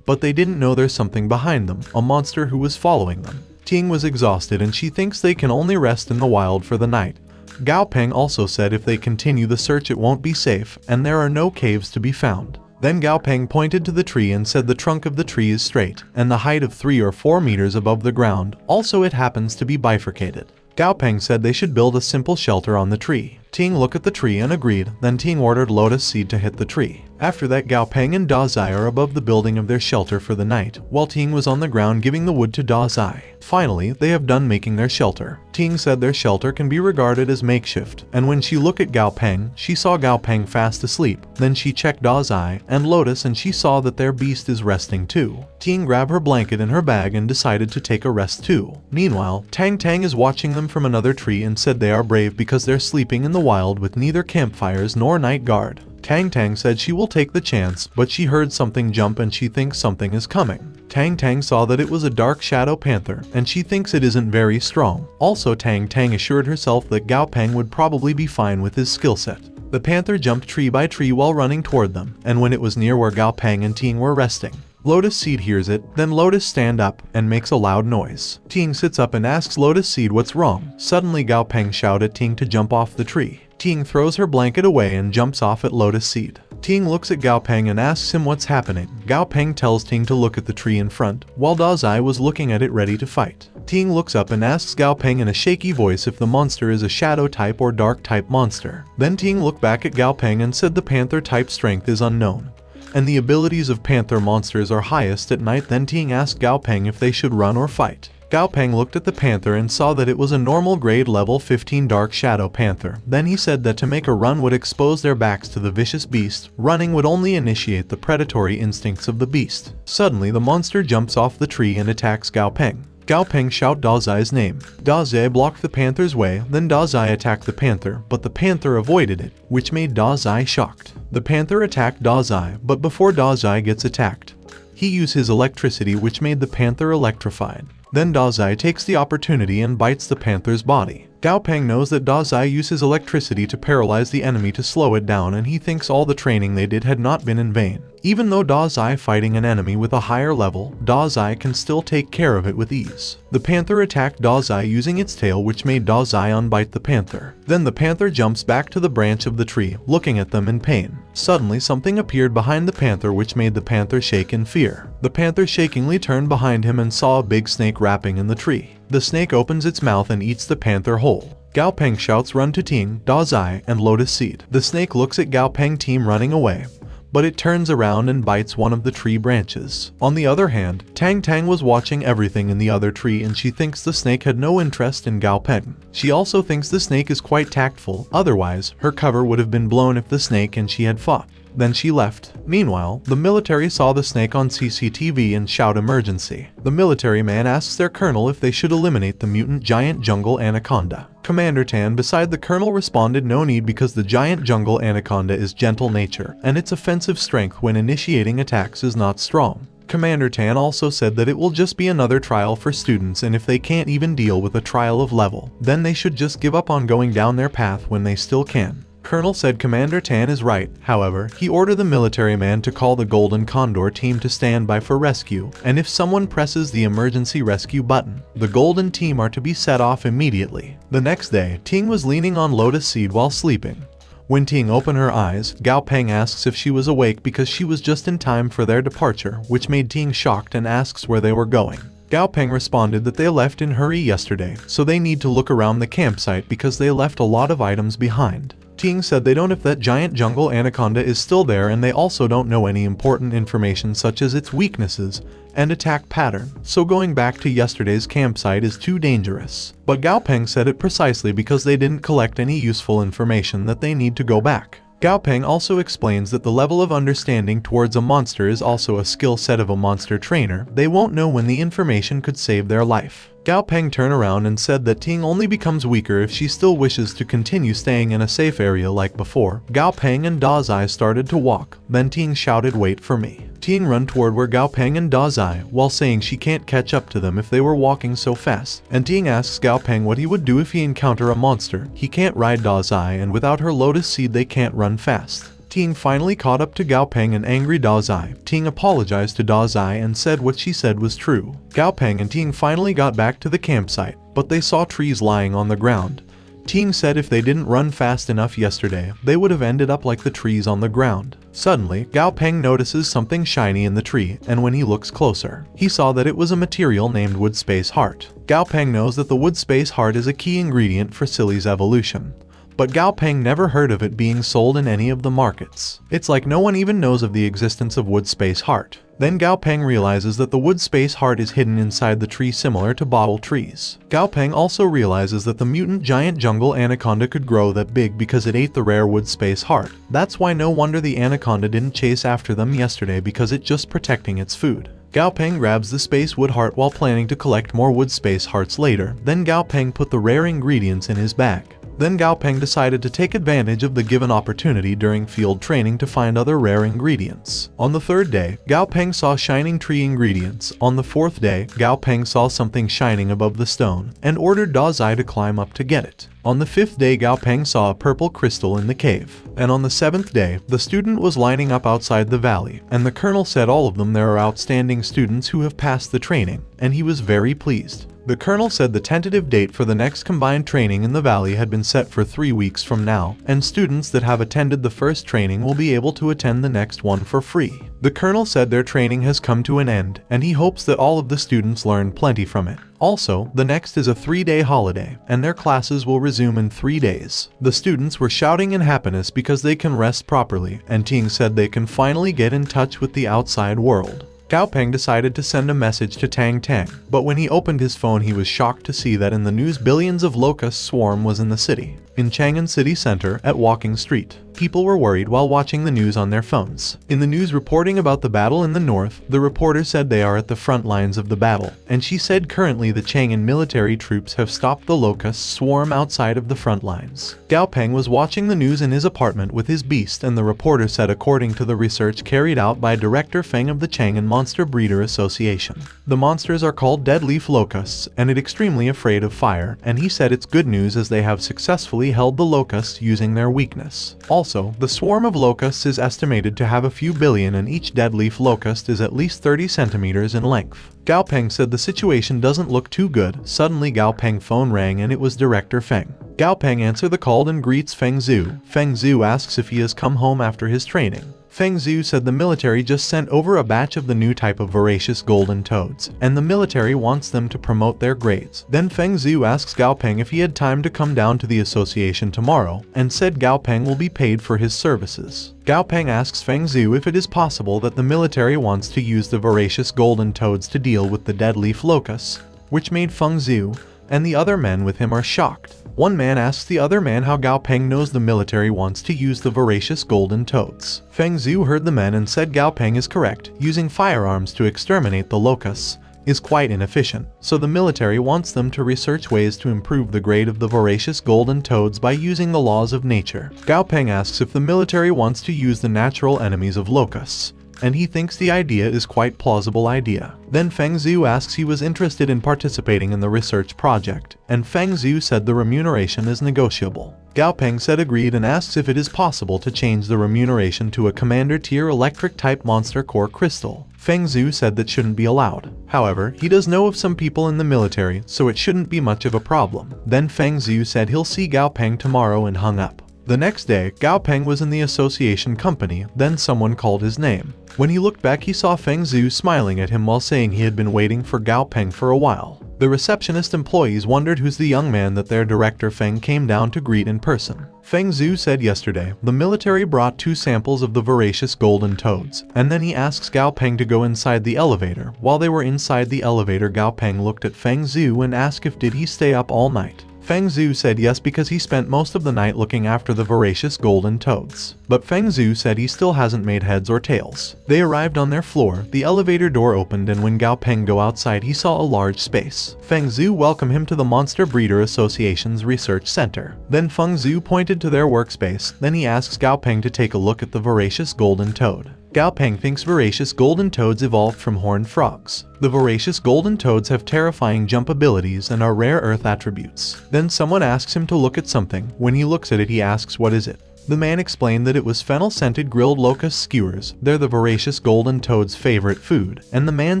but they didn't know there's something behind them, a monster who was following them. Ting was exhausted and she thinks they can only rest in the wild for the night. Gao Peng also said if they continue the search it won't be safe, and there are no caves to be found. Then Gao Peng pointed to the tree and said the trunk of the tree is straight, and the height of 3 or 4 meters above the ground, also it happens to be bifurcated. Gao Peng said they should build a simple shelter on the tree. Ting looked at the tree and agreed, then Ting ordered Lotus Seed to hit the tree. After that Gao Peng and Da Zai are above the building of their shelter for the night, while Ting was on the ground giving the wood to Da Zai. Finally, they have done making their shelter. Ting said their shelter can be regarded as makeshift, and when she looked at Gao Peng, she saw Gao Peng fast asleep. Then she checked Da Zai and Lotus and she saw that their beast is resting too. Ting grabbed her blanket in her bag and decided to take a rest too. Meanwhile, Tang Tang is watching them from another tree and said they are brave because they're sleeping in the wild with neither campfires nor night guard. Tang Tang said she will take the chance, but she heard something jump and she thinks something is coming. Tang Tang saw that it was a dark shadow panther, and she thinks it isn't very strong. Also Tang Tang assured herself that Gao Peng would probably be fine with his skill set. The panther jumped tree by tree while running toward them, and when it was near where Gao Peng and Ting were resting, Lotus Seed hears it, then Lotus stand up and makes a loud noise. Ting sits up and asks Lotus Seed what's wrong. Suddenly Gao Peng shouted at Ting to jump off the tree. Ting throws her blanket away and jumps off at Lotus Seed. Ting looks at Gao Peng and asks him what's happening. Gao Peng tells Ting to look at the tree in front, while Da Zai was looking at it ready to fight. Ting looks up and asks Gao Peng in a shaky voice if the monster is a shadow type or dark type monster. Then Ting looked back at Gao Peng and said the panther type strength is unknown, and the abilities of panther monsters are highest at night. Then Ting asked Gao Peng if they should run or fight. Gao Peng looked at the panther and saw that it was a normal grade level 15 dark shadow panther. Then he said that to make a run would expose their backs to the vicious beast. Running would only initiate the predatory instincts of the beast. Suddenly the monster jumps off the tree and attacks Gao Peng. Gao Peng shouted Da Zai's name. Da Zai blocked the panther's way, then Da Zai attacked the panther, but the panther avoided it, which made Da Zai shocked. The panther attacked Da Zai, but before Da Zai gets attacked, he used his electricity, which made the panther electrified. Then Da Zai takes the opportunity and bites the panther's body. Gao Peng knows that Da Zai uses electricity to paralyze the enemy to slow it down, and he thinks all the training they did had not been in vain. Even though Da Zai fighting an enemy with a higher level, Da Zai can still take care of it with ease. The panther attacked Da Zai using its tail, which made Da Zai unbite the panther. Then the panther jumps back to the branch of the tree, looking at them in pain. Suddenly something appeared behind the panther which made the panther shake in fear. The panther shakingly turned behind him and saw a big snake wrapping in the tree. The snake opens its mouth and eats the panther whole. Gao Peng shouts run to Ting, Da Zai, and Lotus Seed. The snake looks at Gao Peng team running away, but it turns around and bites one of the tree branches. On the other hand, Tang Tang was watching everything in the other tree and she thinks the snake had no interest in Gao Peng. She also thinks the snake is quite tactful, otherwise her cover would have been blown if the snake and she had fought. Then she left. Meanwhile, the military saw the snake on CCTV and shout emergency. The military man asks their colonel if they should eliminate the mutant giant jungle anaconda. Commander Tan beside the colonel responded no need because the giant jungle anaconda is gentle nature, and its offensive strength when initiating attacks is not strong. Commander Tan also said that it will just be another trial for students, and if they can't even deal with a trial of level, then they should just give up on going down their path when they still can. Colonel said Commander Tan is right. However, he ordered the military man to call the Golden Condor team to stand by for rescue, and if someone presses the emergency rescue button, the Golden team are to be set off immediately. The next day, Ting was leaning on lotus seed while sleeping. When Ting opened her eyes, Gao Peng asks if she was awake because she was just in time for their departure, which made Ting shocked and asks where they were going. Gao Peng responded that they left in hurry yesterday, so they need to look around the campsite because they left a lot of items behind. Ting said they don't know if that giant jungle anaconda is still there, and they also don't know any important information such as its weaknesses and attack pattern, so going back to yesterday's campsite is too dangerous. But Gao Peng said it precisely because they didn't collect any useful information that they need to go back. Gao Peng also explains that the level of understanding towards a monster is also a skill set of a monster trainer. They won't know when the information could save their life. Gao Peng turned around and said that Ting only becomes weaker if she still wishes to continue staying in a safe area like before. Gao Peng and Da Zai started to walk, then Ting shouted, "Wait for me." Ting ran toward where Gao Peng and Da Zai, while saying she can't catch up to them if they were walking so fast, and Ting asks Gao Peng what he would do if he encounter a monster. He can't ride Da Zai, and without her lotus seed they can't run fast. Ting finally caught up to Gao Peng and angry Da Zai. Ting apologized to Da Zai and said what she said was true. Gao Peng and Ting finally got back to the campsite, but they saw trees lying on the ground. Ting said if they didn't run fast enough yesterday, they would have ended up like the trees on the ground. Suddenly, Gao Peng notices something shiny in the tree, and when he looks closer, he saw that it was a material named wood space heart. Gao Peng knows that the wood space heart is a key ingredient for Silly's evolution, but Gao Peng never heard of it being sold in any of the markets. It's like no one even knows of the existence of wood space heart. Then Gao Peng realizes that the wood space heart is hidden inside the tree similar to bottle trees. Gao Peng also realizes that the mutant giant jungle anaconda could grow that big because it ate the rare wood space heart. That's why no wonder the anaconda didn't chase after them yesterday, because it's just protecting its food. Gao Peng grabs the space wood heart while planning to collect more wood space hearts later. Then Gao Peng put the rare ingredients in his bag. Then Gao Peng decided to take advantage of the given opportunity during field training to find other rare ingredients. On the third day, Gao Peng saw shining tree ingredients. On the fourth day, Gao Peng saw something shining above the stone and ordered Da Zai to climb up to get it. On the fifth day, Gao Peng saw a purple crystal in the cave. And on the seventh day, the student was lining up outside the valley, and the colonel said all of them there are outstanding students who have passed the training, and he was very pleased. The colonel said the tentative date for the next combined training in the valley had been set for 3 weeks from now, and students that have attended the first training will be able to attend the next one for free. The colonel said their training has come to an end, and he hopes that all of the students learn plenty from it. Also, the next is a 3-day holiday, and their classes will resume in 3 days. The students were shouting in happiness because they can rest properly, and Ting said they can finally get in touch with the outside world. Gao Peng decided to send a message to Tang Tang, but when he opened his phone he was shocked to see that in the news billions of locusts swarm was in the city. In Chang'an City Center, at Walking Street, people were worried while watching the news on their phones. In the news reporting about the battle in the north, the reporter said they are at the front lines of the battle, and she said currently the Chang'an military troops have stopped the locusts swarm outside of the front lines. Gao Peng was watching the news in his apartment with his beast, and the reporter said according to the research carried out by Director Feng of the Chang'an Monster Breeder Association, the monsters are called dead leaf locusts, and it extremely afraid of fire, and he said it's good news as they have successfully held the locusts using their weakness. Also, the swarm of locusts is estimated to have a few billion, and each dead leaf locust is at least 30 centimeters in length. Gao Peng said the situation doesn't look too good. Suddenly Gao Peng's phone rang and it was Director Feng. Gao Peng answers the call and greets Feng Zhu. Feng Zhu asks if he has come home after his training. Feng Zhu said the military just sent over a batch of the new type of voracious golden toads, and the military wants them to promote their grades. Then Feng Zhu asks Gao Peng if he had time to come down to the association tomorrow, and said Gao Peng will be paid for his services. Gao Peng asks Feng Zhu if it is possible that the military wants to use the voracious golden toads to deal with the dead leaf locusts, which made Feng Zhu and the other men with him are shocked. One man asks the other man how Gao Peng knows the military wants to use the voracious golden toads. Feng Zhu heard the men and said Gao Peng is correct. Using firearms to exterminate the locusts is quite inefficient, so the military wants them to research ways to improve the grade of the voracious golden toads by using the laws of nature. Gao Peng asks if the military wants to use the natural enemies of locusts, and he thinks the idea is quite plausible idea. Then Feng Zhu asks he was interested in participating in the research project, and Feng Zhu said the remuneration is negotiable. Gao Peng said agreed and asks if it is possible to change the remuneration to a commander tier electric type monster core crystal. Feng Zhu said that shouldn't be allowed. However, he does know of some people in the military, so it shouldn't be much of a problem. Then Feng Zhu said he'll see Gao Peng tomorrow and hung up. The next day, Gao Peng was in the association company, then someone called his name. When he looked back, he saw Feng Zhu smiling at him while saying he had been waiting for Gao Peng for a while. The receptionist employees wondered who's the young man that their director Feng came down to greet in person. Feng Zhu said yesterday, the military brought 2 samples of the voracious golden toads, and then he asks Gao Peng to go inside the elevator. While they were inside the elevator, Gao Peng looked at Feng Zhu and asked if did he stay up all night. Feng Zhu said yes because he spent most of the night looking after the voracious golden toads. But Feng Zhu said he still hasn't made heads or tails. They arrived on their floor, the elevator door opened, and when Gao Peng go outside he saw a large space. Feng Zhu welcomed him to the Monster Breeder Association's research center. Then Feng Zhu pointed to their workspace, then he asks Gao Peng to take a look at the voracious golden toad. Gao Peng thinks voracious golden toads evolved from horned frogs. The voracious golden toads have terrifying jump abilities and are rare earth attributes. Then someone asks him to look at something. When he looks at it, he asks what is it. The man explained that it was fennel-scented grilled locust skewers. They're the voracious golden toad's favorite food, and the man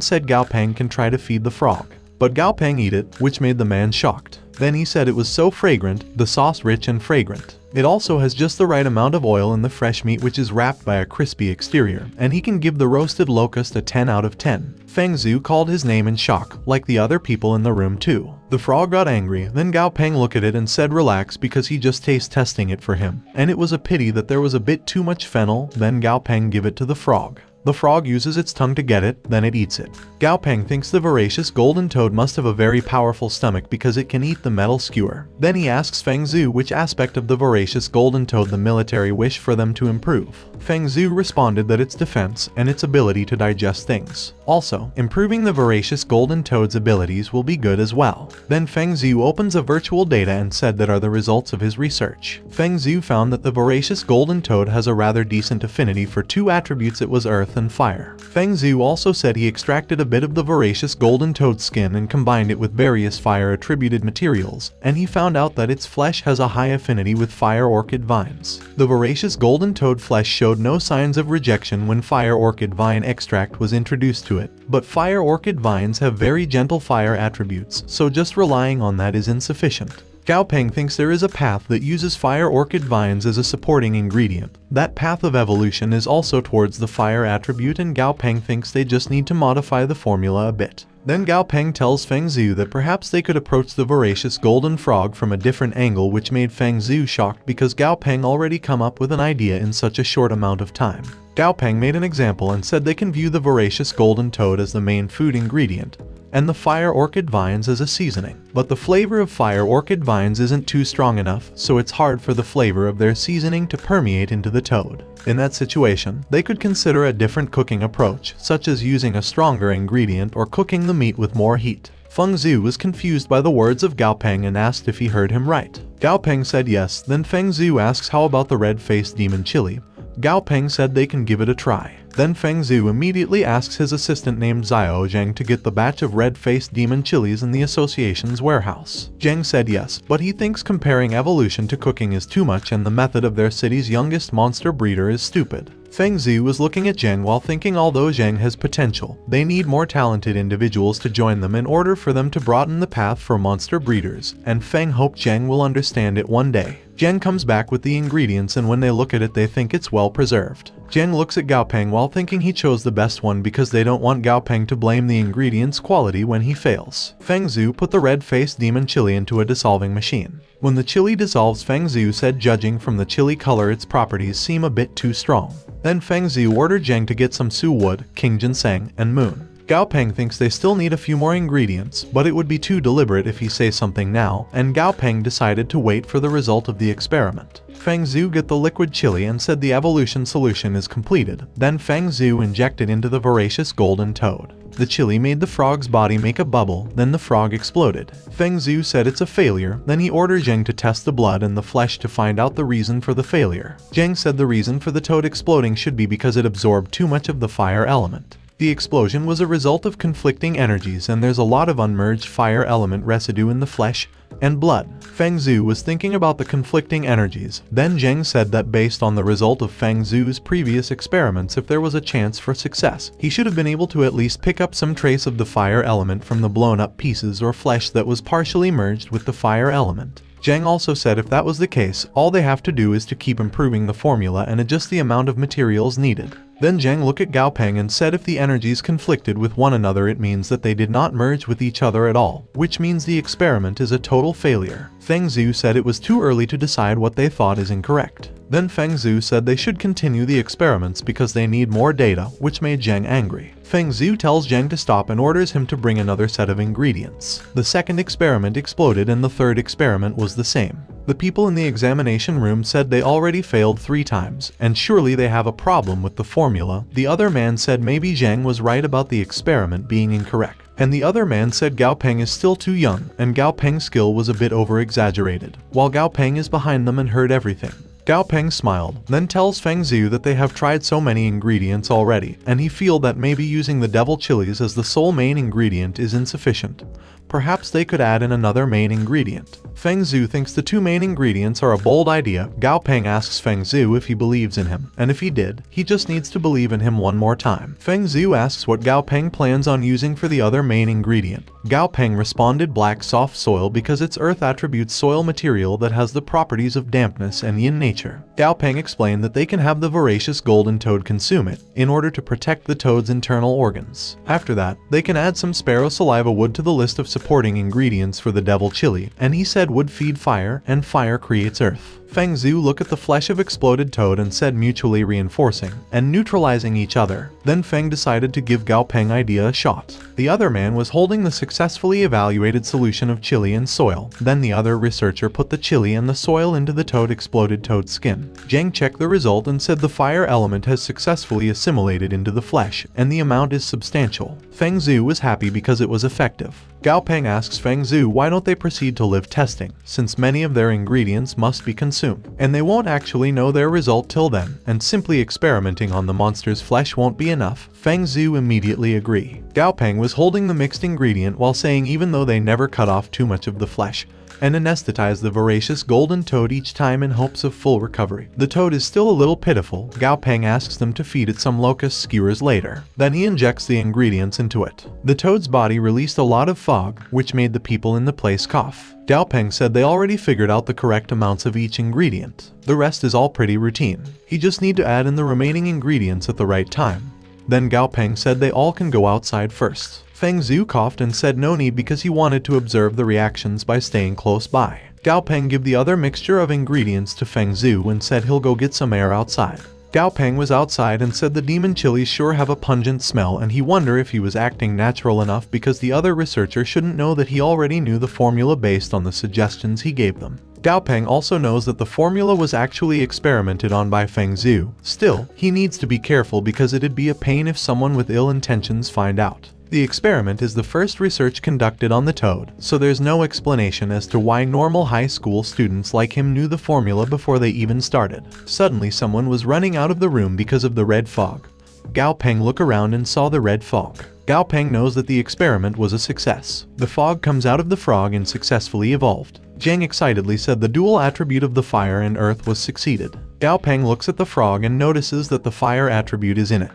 said Gao Peng can try to feed the frog. But Gao Peng eat it, which made the man shocked. Then he said it was so fragrant, the sauce rich and fragrant. It also has just the right amount of oil in the fresh meat, which is wrapped by a crispy exterior, and he can give the roasted locust a 10 out of 10. Feng Zhu called his name in shock, like the other people in the room too. The frog got angry, then Gao Peng looked at it and said relax because he just taste testing it for him. And it was a pity that there was a bit too much fennel. Then Gao Peng give it to the frog. The frog uses its tongue to get it, then it eats it. Gao Peng thinks the voracious golden toad must have a very powerful stomach because it can eat the metal skewer. Then he asks Feng Zhu which aspect of the voracious golden toad the military wish for them to improve. Feng Zhu responded that its defense and its ability to digest things. Also, improving the voracious golden toad's abilities will be good as well. Then Feng Zhu opens a virtual data and said that are the results of his research. Feng Zhu found that the voracious golden toad has a rather decent affinity for 2 attributes, it was earth and fire. Feng Zhu also said he extracted a bit of the voracious golden toad skin and combined it with various fire attributed materials, and he found out that its flesh has a high affinity with fire orchid vines. The voracious golden toad flesh showed no signs of rejection when fire orchid vine extract was introduced to it, but fire orchid vines have very gentle fire attributes, so just relying on that is insufficient. Gao Peng thinks there is a path that uses fire orchid vines as a supporting ingredient. That path of evolution is also towards the fire attribute, and Gao Peng thinks they just need to modify the formula a bit. Then Gao Peng tells Feng Zhu that perhaps they could approach the voracious golden frog from a different angle, which made Feng Zhu shocked because Gao Peng already come up with an idea in such a short amount of time. Gao Peng made an example and said they can view the voracious golden toad as the main food ingredient, and the fire orchid vines as a seasoning. But the flavor of fire orchid vines isn't too strong enough, so it's hard for the flavor of their seasoning to permeate into the toad. In that situation, they could consider a different cooking approach, such as using a stronger ingredient or cooking the meat with more heat. Feng Zhu was confused by the words of Gao Peng and asked if he heard him right. Gao Peng said yes. Then Feng Zhu asks how about the red-faced demon chili. Gao Peng said they can give it a try. Then Feng Zhu immediately asks his assistant named Xiao Zheng to get the batch of red-faced demon chilies in the association's warehouse. Zheng said yes, but he thinks comparing evolution to cooking is too much and the method of their city's youngest monster breeder is stupid. Feng Zhu was looking at Zheng while thinking although Zheng has potential, they need more talented individuals to join them in order for them to broaden the path for monster breeders, and Feng hoped Zheng will understand it one day. Zheng comes back with the ingredients, and when they look at it they think it's well preserved. Zheng looks at Gao Peng while thinking he chose the best one because they don't want Gao Peng to blame the ingredients' quality when he fails. Feng Zhu put the red-faced demon chili into a dissolving machine. When the chili dissolves, Feng Zhu said judging from the chili color its properties seem a bit too strong. Then Feng Zhu ordered Zheng to get some su wood, king ginseng, and moon. Gao Peng thinks they still need a few more ingredients, but it would be too deliberate if he says something now, and Gao Peng decided to wait for the result of the experiment. Feng Zhu got the liquid chili and said the evolution solution is completed. Then Feng Zhu injected into the voracious golden toad. The chili made the frog's body make a bubble, then the frog exploded. Feng Zhu said it's a failure, then he ordered Zheng to test the blood and the flesh to find out the reason for the failure. Zheng said the reason for the toad exploding should be because it absorbed too much of the fire element. The explosion was a result of conflicting energies and there's a lot of unmerged fire element residue in the flesh and blood. Feng Zhu was thinking about the conflicting energies. Then Zheng said that based on the result of Feng Zhu's previous experiments, if there was a chance for success, he should have been able to at least pick up some trace of the fire element from the blown up pieces or flesh that was partially merged with the fire element. Zheng also said if that was the case, all they have to do is to keep improving the formula and adjust the amount of materials needed. Then Zheng looked at Gao Peng and said if the energies conflicted with one another it means that they did not merge with each other at all, which means the experiment is a total failure. Feng Zhu said it was too early to decide what they thought is incorrect. Then Feng Zhu said they should continue the experiments because they need more data, which made Zheng angry. Feng Zhu tells Zheng to stop and orders him to bring another set of ingredients. The second experiment exploded and the third experiment was the same. The people in the examination room said they already failed 3 times, and surely they have a problem with the formula. The other man said maybe Zheng was right about the experiment being incorrect. And the other man said Gao Peng is still too young, and Gao Peng's skill was a bit over-exaggerated, while Gao Peng is behind them and heard everything. Gao Peng smiled, then tells Feng Zhu that they have tried so many ingredients already, and he feels that maybe using the devil chilies as the sole main ingredient is insufficient. Perhaps they could add in another main ingredient. Feng Zhu thinks the 2 main ingredients are a bold idea. Gao Peng asks Feng Zhu if he believes in him, and if he did, he just needs to believe in him one more time. Feng Zhu asks what Gao Peng plans on using for the other main ingredient. Gao Peng responded black soft soil because its earth attributes soil material that has the properties of dampness and yin nature. Gao Peng explained that they can have the voracious golden toad consume it, in order to protect the toad's internal organs. After that, they can add some sparrow saliva wood to the list of supporting ingredients for the devil chili, and he said wood feed fire, and fire creates earth. Feng Zhu looked at the flesh of exploded toad and said mutually reinforcing and neutralizing each other. Then Feng decided to give Gao Peng idea a shot. The other man was holding the successfully evaluated solution of chili and soil. Then the other researcher put the chili and the soil into the exploded toad skin. Zheng checked the result and said the fire element has successfully assimilated into the flesh, and the amount is substantial. Feng Zhu was happy because it was effective. Gao Peng asks Feng Zhu why don't they proceed to live testing, since many of their ingredients must be consumed, and they won't actually know their result till then, and simply experimenting on the monster's flesh won't be enough. Feng Zhu immediately agreed. Gao Peng was holding the mixed ingredient while saying even though they never cut off too much of the flesh, and anesthetize the voracious golden toad each time in hopes of full recovery, the toad is still a little pitiful. Gao Peng asks them to feed it some locust skewers later. Then he injects the ingredients into it. The toad's body released a lot of fog, which made the people in the place cough. Gao Peng said they already figured out the correct amounts of each ingredient. The rest is all pretty routine. He just need to add in the remaining ingredients at the right time. Then Gao Peng said they all can go outside first. Feng Zhu coughed and said no need because he wanted to observe the reactions by staying close by. Gao Peng gave the other mixture of ingredients to Feng Zhu and said he'll go get some air outside. Gao Peng was outside and said the demon chilies sure have a pungent smell, and he wondered if he was acting natural enough because the other researcher shouldn't know that he already knew the formula based on the suggestions he gave them. Gao Peng also knows that the formula was actually experimented on by Feng Zhu. Still, he needs to be careful because it'd be a pain if someone with ill intentions find out. The experiment is the first research conducted on the toad, so there's no explanation as to why normal high school students like him knew the formula before they even started. Suddenly someone was running out of the room because of the red fog. Gao Peng looked around and saw the red fog. Gao Peng knows that the experiment was a success. The fog comes out of the frog and successfully evolved. Zheng excitedly said the dual attribute of the fire and earth was succeeded. Gao Peng looks at the frog and notices that the fire attribute is in it.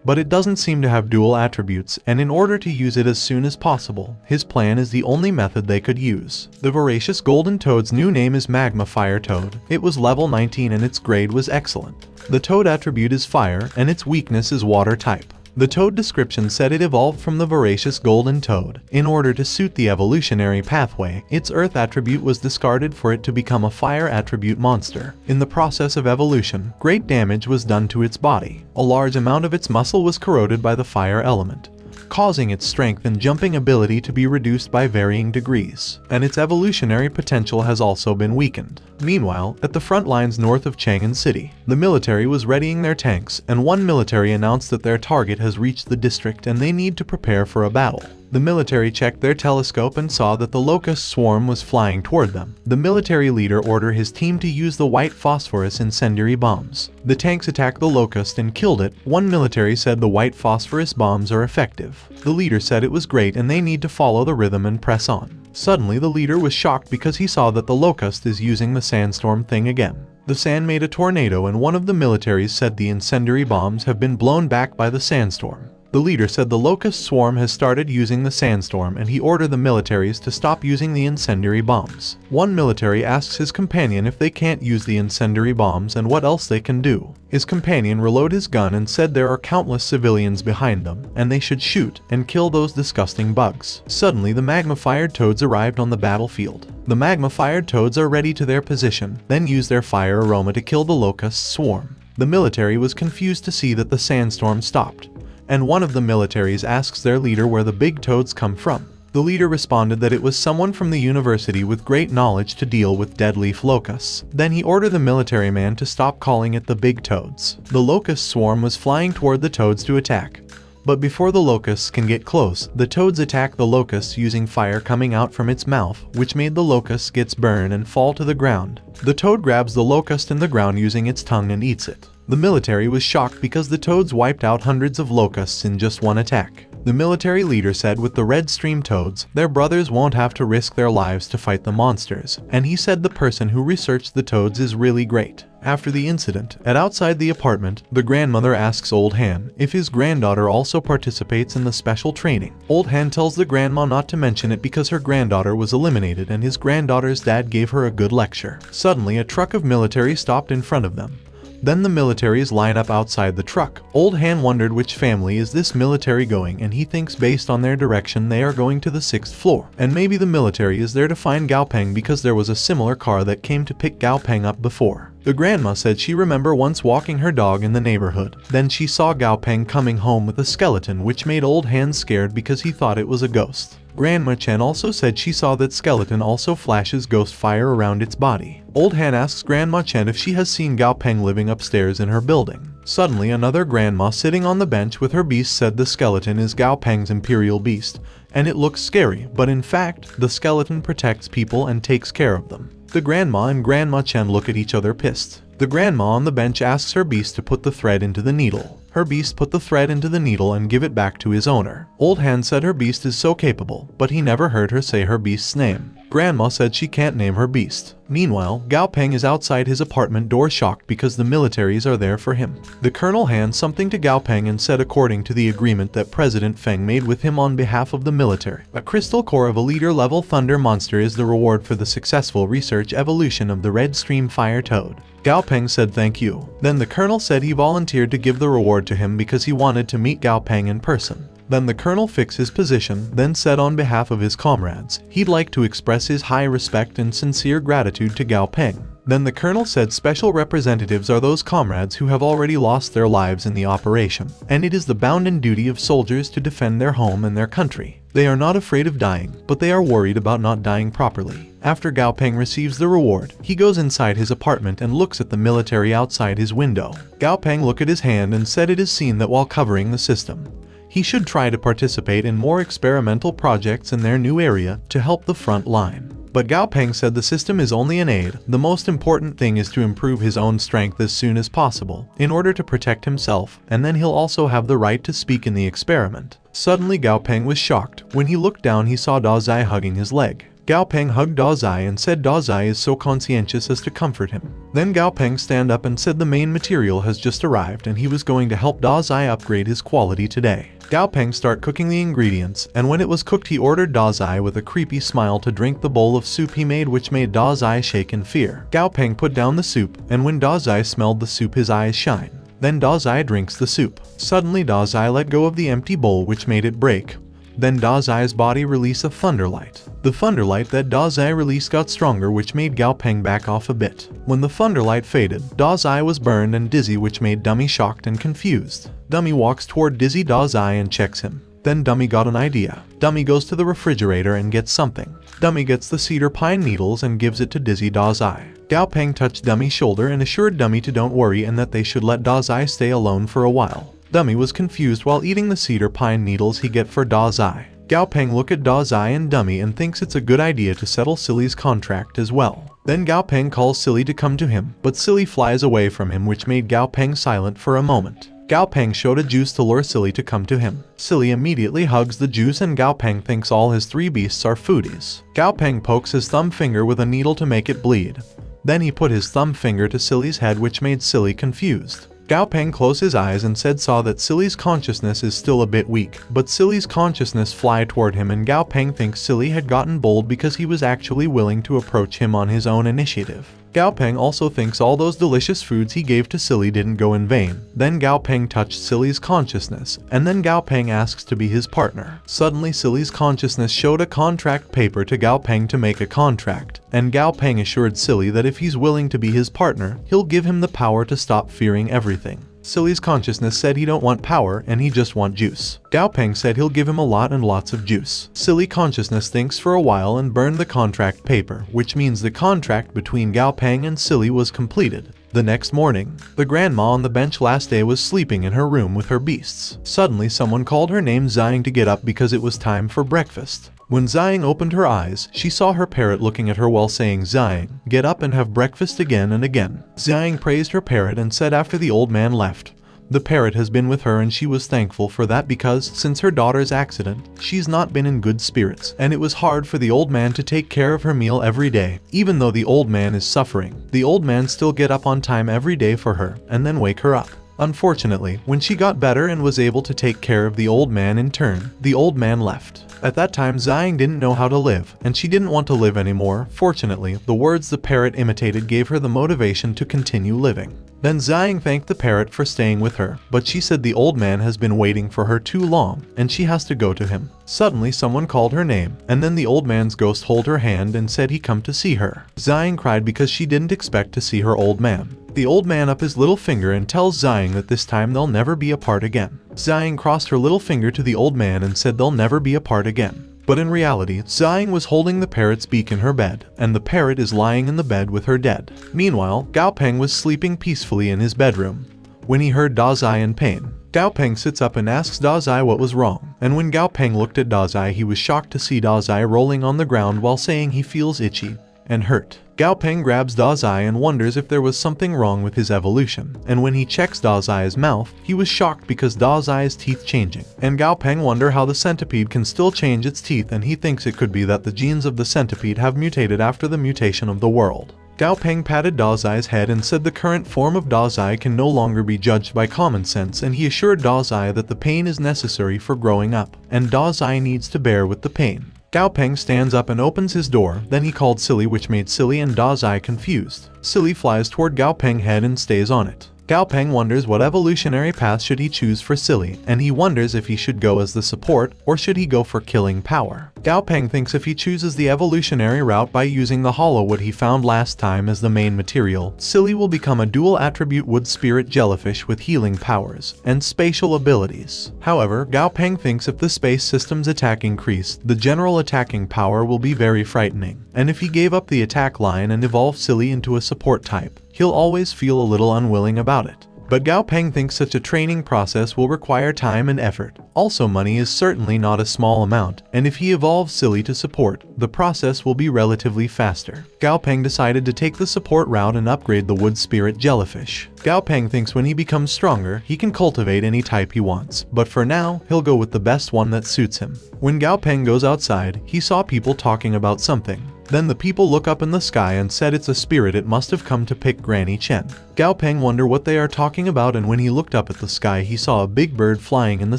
But it doesn't seem to have dual attributes, and in order to use it as soon as possible, his plan is the only method they could use. The voracious golden toad's new name is Magma Fire Toad. It was level 19 and its grade was excellent. The toad attribute is fire, and its weakness is water type. The toad description said it evolved from the voracious golden toad. In order to suit the evolutionary pathway, its earth attribute was discarded for it to become a fire attribute monster. In the process of evolution, great damage was done to its body. A large amount of its muscle was corroded by the fire element. causing its strength and jumping ability to be reduced by varying degrees, and its evolutionary potential has also been weakened. Meanwhile, at the front lines north of Chang'an City, the military was readying their tanks, and one military announced that their target has reached the district and they need to prepare for a battle. The military checked their telescope and saw that the locust swarm was flying toward them. The military leader ordered his team to use the white phosphorus incendiary bombs. The tanks attacked the locust and killed it. One military said the white phosphorus bombs are effective. The leader said it was great and they need to follow the rhythm and press on. Suddenly the leader was shocked because he saw that the locust is using the sandstorm thing again. The sand made a tornado and one of the militaries said the incendiary bombs have been blown back by the sandstorm. The leader said the locust swarm has started using the sandstorm and he ordered the militaries to stop using the incendiary bombs. One military asks his companion if they can't use the incendiary bombs and what else they can do. His companion reloaded his gun and said there are countless civilians behind them and they should shoot and kill those disgusting bugs. Suddenly the magma-fired toads arrived on the battlefield. The magma-fired toads are ready to their position, then use their fire aroma to kill the locust swarm. The military was confused to see that the sandstorm stopped, and one of the militaries asks their leader where the big toads come from. The leader responded that it was someone from the university with great knowledge to deal with dead leaf locusts. Then he ordered the military man to stop calling it the big toads. The locust swarm was flying toward the toads to attack. But before the locusts can get close, the toads attack the locusts using fire coming out from its mouth, which made the locusts gets burned and fall to the ground. The toad grabs the locust in the ground using its tongue and eats it. The military was shocked because the toads wiped out hundreds of locusts in just one attack. The military leader said with the red stream toads, their brothers won't have to risk their lives to fight the monsters, and he said the person who researched the toads is really great. After the incident, at outside the apartment, the grandmother asks Old Han if his granddaughter also participates in the special training. Old Han tells the grandma not to mention it because her granddaughter was eliminated and his granddaughter's dad gave her a good lecture. Suddenly, a truck of military stopped in front of them. Then the militaries line up outside the truck. Old Han wondered which family is this military going, and he thinks based on their direction they are going to the 6th floor. And maybe the military is there to find Gao Peng because there was a similar car that came to pick Gao Peng up before. The grandma said she remember once walking her dog in the neighborhood. Then she saw Gao Peng coming home with a skeleton, which made Old Han scared because he thought it was a ghost. Grandma Chen also said she saw that skeleton also flashes ghost fire around its body. Old Han asks Grandma Chen if she has seen Gao Peng living upstairs in her building. Suddenly, another grandma sitting on the bench with her beast said the skeleton is Gao Peng's imperial beast, and it looks scary, but in fact, the skeleton protects people and takes care of them. The grandma and Grandma Chen look at each other pissed. The grandma on the bench asks her beast to put the thread into the needle. Her beast put the thread into the needle and give it back to his owner. Old Han said her beast is so capable, but he never heard her say her beast's name. Grandma said she can't name her beast. Meanwhile, Gao Peng is outside his apartment door shocked because the militaries are there for him. The colonel hands something to Gao Peng and said according to the agreement that President Feng made with him on behalf of the military, a crystal core of a leader-level thunder monster is the reward for the successful research evolution of the red stream fire toad. Gao Peng said thank you. Then the colonel said he volunteered to give the reward to him because he wanted to meet Gao Peng in person. Then the colonel fixed his position, then said on behalf of his comrades, he'd like to express his high respect and sincere gratitude to Gao Peng. Then the colonel said special representatives are those comrades who have already lost their lives in the operation, and it is the bounden duty of soldiers to defend their home and their country. They are not afraid of dying, but they are worried about not dying properly. After Gao Peng receives the reward, he goes inside his apartment and looks at the military outside his window. Gao Peng looked at his hand and said it is seen that while covering the system, he should try to participate in more experimental projects in their new area to help the front line. But Gao Peng said the system is only an aid. The most important thing is to improve his own strength as soon as possible, in order to protect himself, and then he'll also have the right to speak in the experiment. Suddenly Gao Peng was shocked. When he looked down he saw Da Zai hugging his leg. Gao Peng hugged Da Zai and said Da Zai is so conscientious as to comfort him. Then Gao Peng stand up and said the main material has just arrived and he was going to help Da Zai upgrade his quality today. Gao Peng start cooking the ingredients, and when it was cooked he ordered Da Zai with a creepy smile to drink the bowl of soup he made, which made Da Zai shake in fear. Gao Peng put down the soup, and when Da Zai smelled the soup his eyes shine. Then Da Zai drinks the soup. Suddenly Da Zai let go of the empty bowl which made it break. Then Da Zai's body released a thunderlight. The thunderlight that Da Zai released got stronger, which made Gao Peng back off a bit. When the thunderlight faded, Da Zai was burned and dizzy, which made Dummy shocked and confused. Dummy walks toward dizzy Da Zai and checks him. Then Dummy got an idea. Dummy goes to the refrigerator and gets something. Dummy gets the cedar pine needles and gives it to Dizzy Dazai. Gao Peng touched Dummy's shoulder and assured Dummy to don't worry and that they should let Dazai stay alone for a while. Dummy was confused while eating the cedar pine needles he get for Dazai. Gao Peng look at Dazai and Dummy and thinks it's a good idea to settle Silly's contract as well. Then Gao Peng calls Silly to come to him, but Silly flies away from him, which made Gao Peng silent for a moment. Gao Peng showed a juice to lure Silly to come to him. Silly immediately hugs the juice and Gao Peng thinks all his three beasts are foodies. Gao Peng pokes his thumb finger with a needle to make it bleed. Then he put his thumb finger to Silly's head, which made Silly confused. Gao Peng closed his eyes and saw that Silly's consciousness is still a bit weak, but Silly's consciousness fly toward him and Gao Peng thinks Silly had gotten bold because he was actually willing to approach him on his own initiative. Gao Peng also thinks all those delicious foods he gave to Silly didn't go in vain. Then Gao Peng touched Silly's consciousness, and then Gao Peng asks to be his partner. Suddenly Silly's consciousness showed a contract paper to Gao Peng to make a contract, and Gao Peng assured Silly that if he's willing to be his partner, he'll give him the power to stop fearing everything. Silly's consciousness said he don't want power and he just want juice. Gao Peng said he'll give him a lot and lots of juice. Silly consciousness thinks for a while and burned the contract paper, which means the contract between Gao Peng and Silly was completed. The next morning, the grandma on the bench last day was sleeping in her room with her beasts. Suddenly someone called her name Zhang to get up because it was time for breakfast. When Zhang opened her eyes, she saw her parrot looking at her while saying, "Zhang, get up and have breakfast," again and again. Zhang praised her parrot and said after the old man left, the parrot has been with her and she was thankful for that because since her daughter's accident, she's not been in good spirits and it was hard for the old man to take care of her meal every day. Even though the old man is suffering, the old man still get up on time every day for her and then wake her up. Unfortunately, when she got better and was able to take care of the old man in turn, the old man left. At that time Zhang didn't know how to live, and she didn't want to live anymore. Fortunately, the words the parrot imitated gave her the motivation to continue living. Then Zhang thanked the parrot for staying with her, but she said the old man has been waiting for her too long, and she has to go to him. Suddenly someone called her name, and then the old man's ghost hold her hand and said he come to see her. Zhang cried because she didn't expect to see her old man. The old man up his little finger and tells Zhang that this time they'll never be apart again. Zhang crossed her little finger to the old man and said they'll never be apart again. But in reality, Zhang was holding the parrot's beak in her bed, and the parrot is lying in the bed with her dead. Meanwhile, Gao Peng was sleeping peacefully in his bedroom. When he heard Dazai in pain, Gao Peng sits up and asks Dazai what was wrong, and when Gao Peng looked at Dazai, he was shocked to see Dazai rolling on the ground while saying he feels itchy and hurt. Gao Peng grabs Dazai and wonders if there was something wrong with his evolution, and when he checks Dazai's mouth, he was shocked because Dazai's teeth changing. And Gao Peng wonder how the centipede can still change its teeth, and he thinks it could be that the genes of the centipede have mutated after the mutation of the world. Gao Peng patted Dazai's head and said the current form of Dazai can no longer be judged by common sense, and he assured Dazai that the pain is necessary for growing up, and Dazai needs to bear with the pain. Gao Peng stands up and opens his door, then he called Silly, which made Silly and Dazai confused. Silly flies toward Gao Peng's head and stays on it. Gao Peng wonders what evolutionary path should he choose for Silly, and he wonders if he should go as the support or should he go for killing power. Gao Peng thinks if he chooses the evolutionary route by using the hollow wood he found last time as the main material, Silly will become a dual attribute wood spirit jellyfish with healing powers and spatial abilities. However, Gao Peng thinks if the space system's attack increased, the general attacking power will be very frightening, and if he gave up the attack line and evolved Silly into a support type, he'll always feel a little unwilling about it. But Gao Peng thinks such a training process will require time and effort. Also, money is certainly not a small amount, and if he evolves Silly to support, the process will be relatively faster. Gao Peng decided to take the support route and upgrade the wood spirit jellyfish. Gao Peng thinks when he becomes stronger, he can cultivate any type he wants, but for now, he'll go with the best one that suits him. When Gao Peng goes outside, he saw people talking about something. Then the people look up in the sky and said it's a spirit, it must have come to pick Granny Chen. Gao Peng wondered what they are talking about, and when he looked up at the sky he saw a big bird flying in the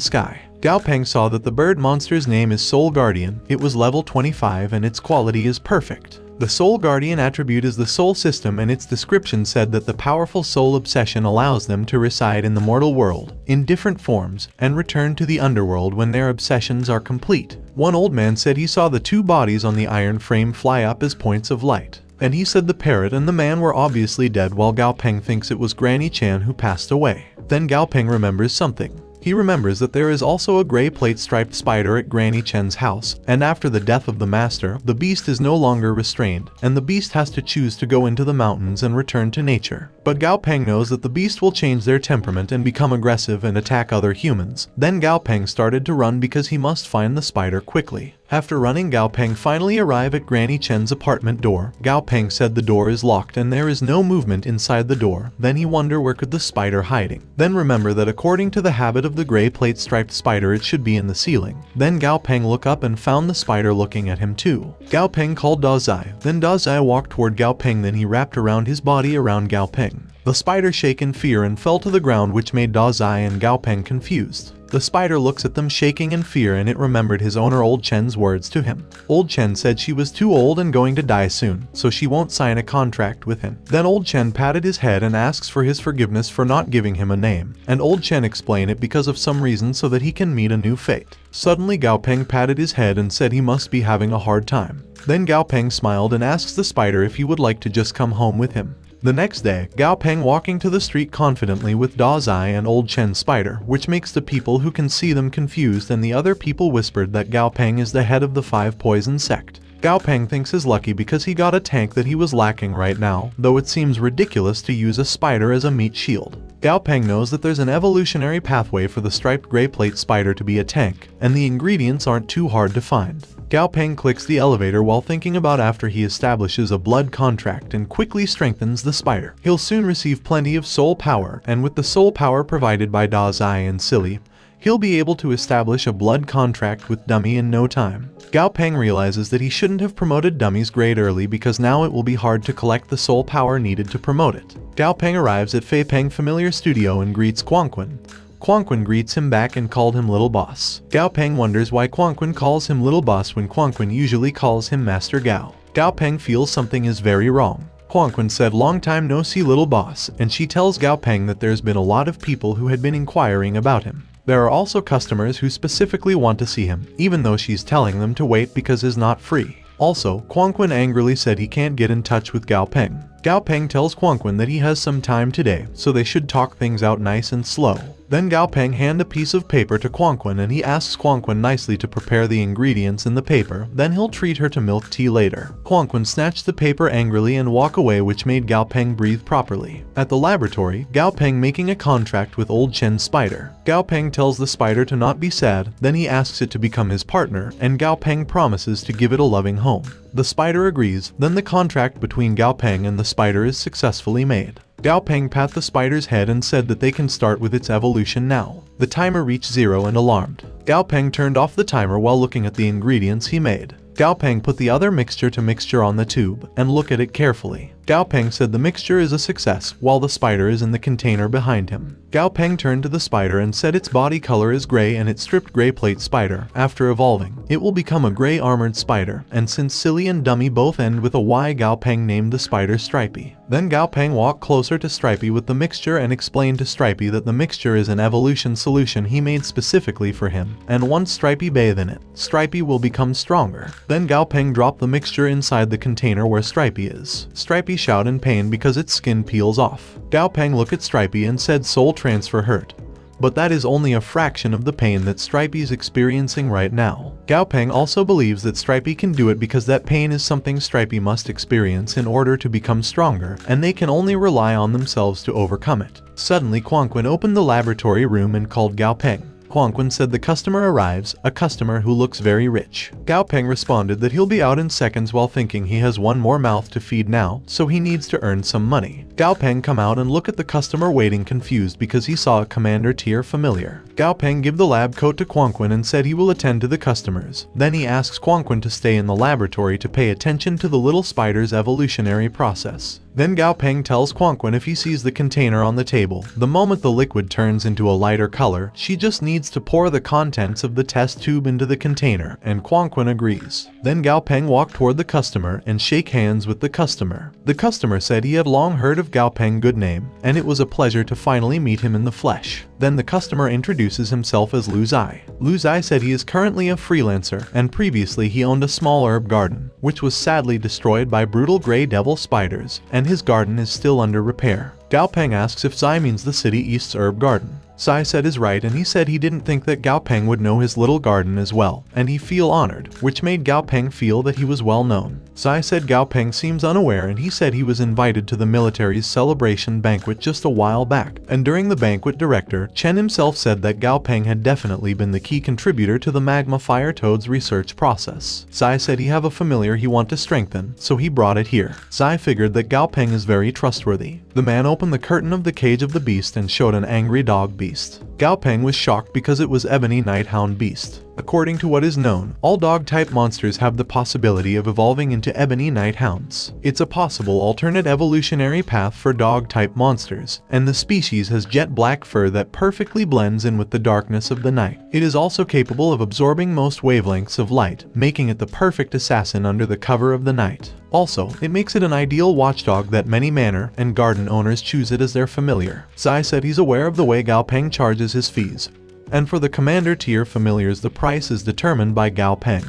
sky. Gao Peng saw that the bird monster's name is Soul Guardian, it was level 25 and its quality is perfect. The Soul Guardian attribute is the soul system, and its description said that the powerful soul obsession allows them to reside in the mortal world, in different forms, and return to the underworld when their obsessions are complete. One old man said he saw the two bodies on the iron frame fly up as points of light. And he said the parrot and the man were obviously dead, while Gao Peng thinks it was Granny Chan who passed away. Then Gao Peng remembers something. He remembers that there is also a gray plate striped spider at Granny Chen's house, and after the death of the master, the beast is no longer restrained, and the beast has to choose to go into the mountains and return to nature. But Gao Peng knows that the beast will change their temperament and become aggressive and attack other humans. Then Gao Peng started to run because he must find the spider quickly. After running, Gao Peng finally arrived at Granny Chen's apartment door. Gao Peng said the door is locked and there is no movement inside the door. Then he wonder where could the spider hiding. Then remember that according to the habit of the gray plate striped spider, it should be in the ceiling. Then Gao Peng look up and found the spider looking at him too. Gao Peng called Da Zai. Then Da Zai walked toward Gao Peng, then he wrapped around his body around Gao Peng. The spider shook in fear and fell to the ground, which made Da Zai and Gao Peng confused. The spider looks at them shaking in fear, and it remembered his owner Old Chen's words to him. Old Chen said she was too old and going to die soon, so she won't sign a contract with him. Then Old Chen patted his head and asks for his forgiveness for not giving him a name, and Old Chen explained it because of some reason so that he can meet a new fate. Suddenly Gao Peng patted his head and said he must be having a hard time. Then Gao Peng smiled and asks the spider if he would like to just come home with him. The next day, Gao Peng walking to the street confidently with Da Zai and Old Chen spider, which makes the people who can see them confused, and the other people whispered that Gao Peng is the head of the 5 poison sect. Gao Peng thinks is lucky because he got a tank that he was lacking right now, though it seems ridiculous to use a spider as a meat shield. Gao Peng knows that there's an evolutionary pathway for the striped gray plate spider to be a tank, and the ingredients aren't too hard to find. Gao Peng clicks the elevator while thinking about after he establishes a blood contract and quickly strengthens the spider. He'll soon receive plenty of soul power, and with the soul power provided by Da Zai and Silly, he'll be able to establish a blood contract with Dummy in no time. Gao Peng realizes that he shouldn't have promoted Dummy's grade early because now it will be hard to collect the soul power needed to promote it. Gao Peng arrives at Fei Peng Familiar Studio and greets Quanquan. Quanquan greets him back and called him Little Boss. Gao Peng wonders why Quanquan calls him Little Boss when Quanquan usually calls him Master Gao. Gao Peng feels something is very wrong. Quanquan said long time no see Little Boss, and she tells Gao Peng that there's been a lot of people who had been inquiring about him. There are also customers who specifically want to see him, even though she's telling them to wait because he's not free. Also, Quanquan angrily said he can't get in touch with Gao Peng. Gao Peng tells Quanquan that he has some time today, so they should talk things out nice and slow. Then Gao Peng hand a piece of paper to Quanquan and he asks Quanquan nicely to prepare the ingredients in the paper, then he'll treat her to milk tea later. Quanquan snatched the paper angrily and walk away, which made Gao Peng breathe properly. At the laboratory, Gao Peng making a contract with Old Chen's spider. Gao Peng tells the spider to not be sad, then he asks it to become his partner, and Gao Peng promises to give it a loving home. The spider agrees, then the contract between Gao Peng and the spider is successfully made. Gao Peng pat the spider's head and said that they can start with its evolution now. The timer reached 0 and alarmed. Gao Peng turned off the timer while looking at the ingredients he made. Gao Peng put the other mixture on the tube and look at it carefully. Gao Peng said the mixture is a success while the spider is in the container behind him. Gao Peng turned to the spider and said its body color is gray and its stripped gray plate spider. After evolving, it will become a gray armored spider, and since Silly and Dummy both end with a Y, Gao Peng named the spider Stripey. Then Gao Peng walked closer to Stripey with the mixture and explained to Stripey that the mixture is an evolution solution he made specifically for him, and once Stripey bathe in it, Stripey will become stronger. Then Gao Peng dropped the mixture inside the container where Stripey is. Stripey shout in pain because its skin peels off. Gao Peng looked at Stripey and said soul transfer hurt. But that is only a fraction of the pain that Stripey is experiencing right now. Gao Peng also believes that Stripey can do it because that pain is something Stripey must experience in order to become stronger, and they can only rely on themselves to overcome it. Suddenly Quanquan opened the laboratory room and called Gao Peng. Quanquan said the customer arrives, a customer who looks very rich. Gao Peng responded that he'll be out in seconds while thinking he has one more mouth to feed now, so he needs to earn some money. Gao Peng come out and look at the customer waiting confused because he saw a commander tier familiar. Gao Peng give the lab coat to Quanquan and said he will attend to the customers. Then he asks Quanquan to stay in the laboratory to pay attention to the little spider's evolutionary process. Then Gao Peng tells Quanquan if he sees the container on the table, the moment the liquid turns into a lighter color, she just needs to pour the contents of the test tube into the container, and Quanquan agrees. Then Gao Peng walked toward the customer and shake hands with the customer. The customer said he had long heard of Gao Peng good name, and it was a pleasure to finally meet him in the flesh. Then the customer introduces himself as Lu Zai. Lu Zai said he is currently a freelancer, and previously he owned a small herb garden, which was sadly destroyed by brutal gray devil spiders, and his garden is still under repair. Gao Peng asks if Zai means the City East's herb garden. Zai said is right, and he said he didn't think that Gao Peng would know his little garden as well, and he feel honored, which made Gao Peng feel that he was well known. Zai said Gao Peng seems unaware, and he said he was invited to the military's celebration banquet just a while back, and during the banquet director, Chen himself said that Gao Peng had definitely been the key contributor to the magma fire toad's research process. Zai said he have a familiar he want to strengthen, so he brought it here. Zai figured that Gao Peng is very trustworthy. The man opened the curtain of the cage of the beast and showed an angry dog beast. Gao Peng was shocked because it was Ebony Nighthound Beast. According to what is known, all dog-type monsters have the possibility of evolving into Ebony Nighthounds. It's a possible alternate evolutionary path for dog-type monsters, and the species has jet black fur that perfectly blends in with the darkness of the night. It is also capable of absorbing most wavelengths of light, making it the perfect assassin under the cover of the night. Also, it makes it an ideal watchdog that many manor and garden owners choose it as their familiar. Zai said he's aware of the way Gao Peng charges his fees, and for the commander tier familiars the price is determined by Gao Peng,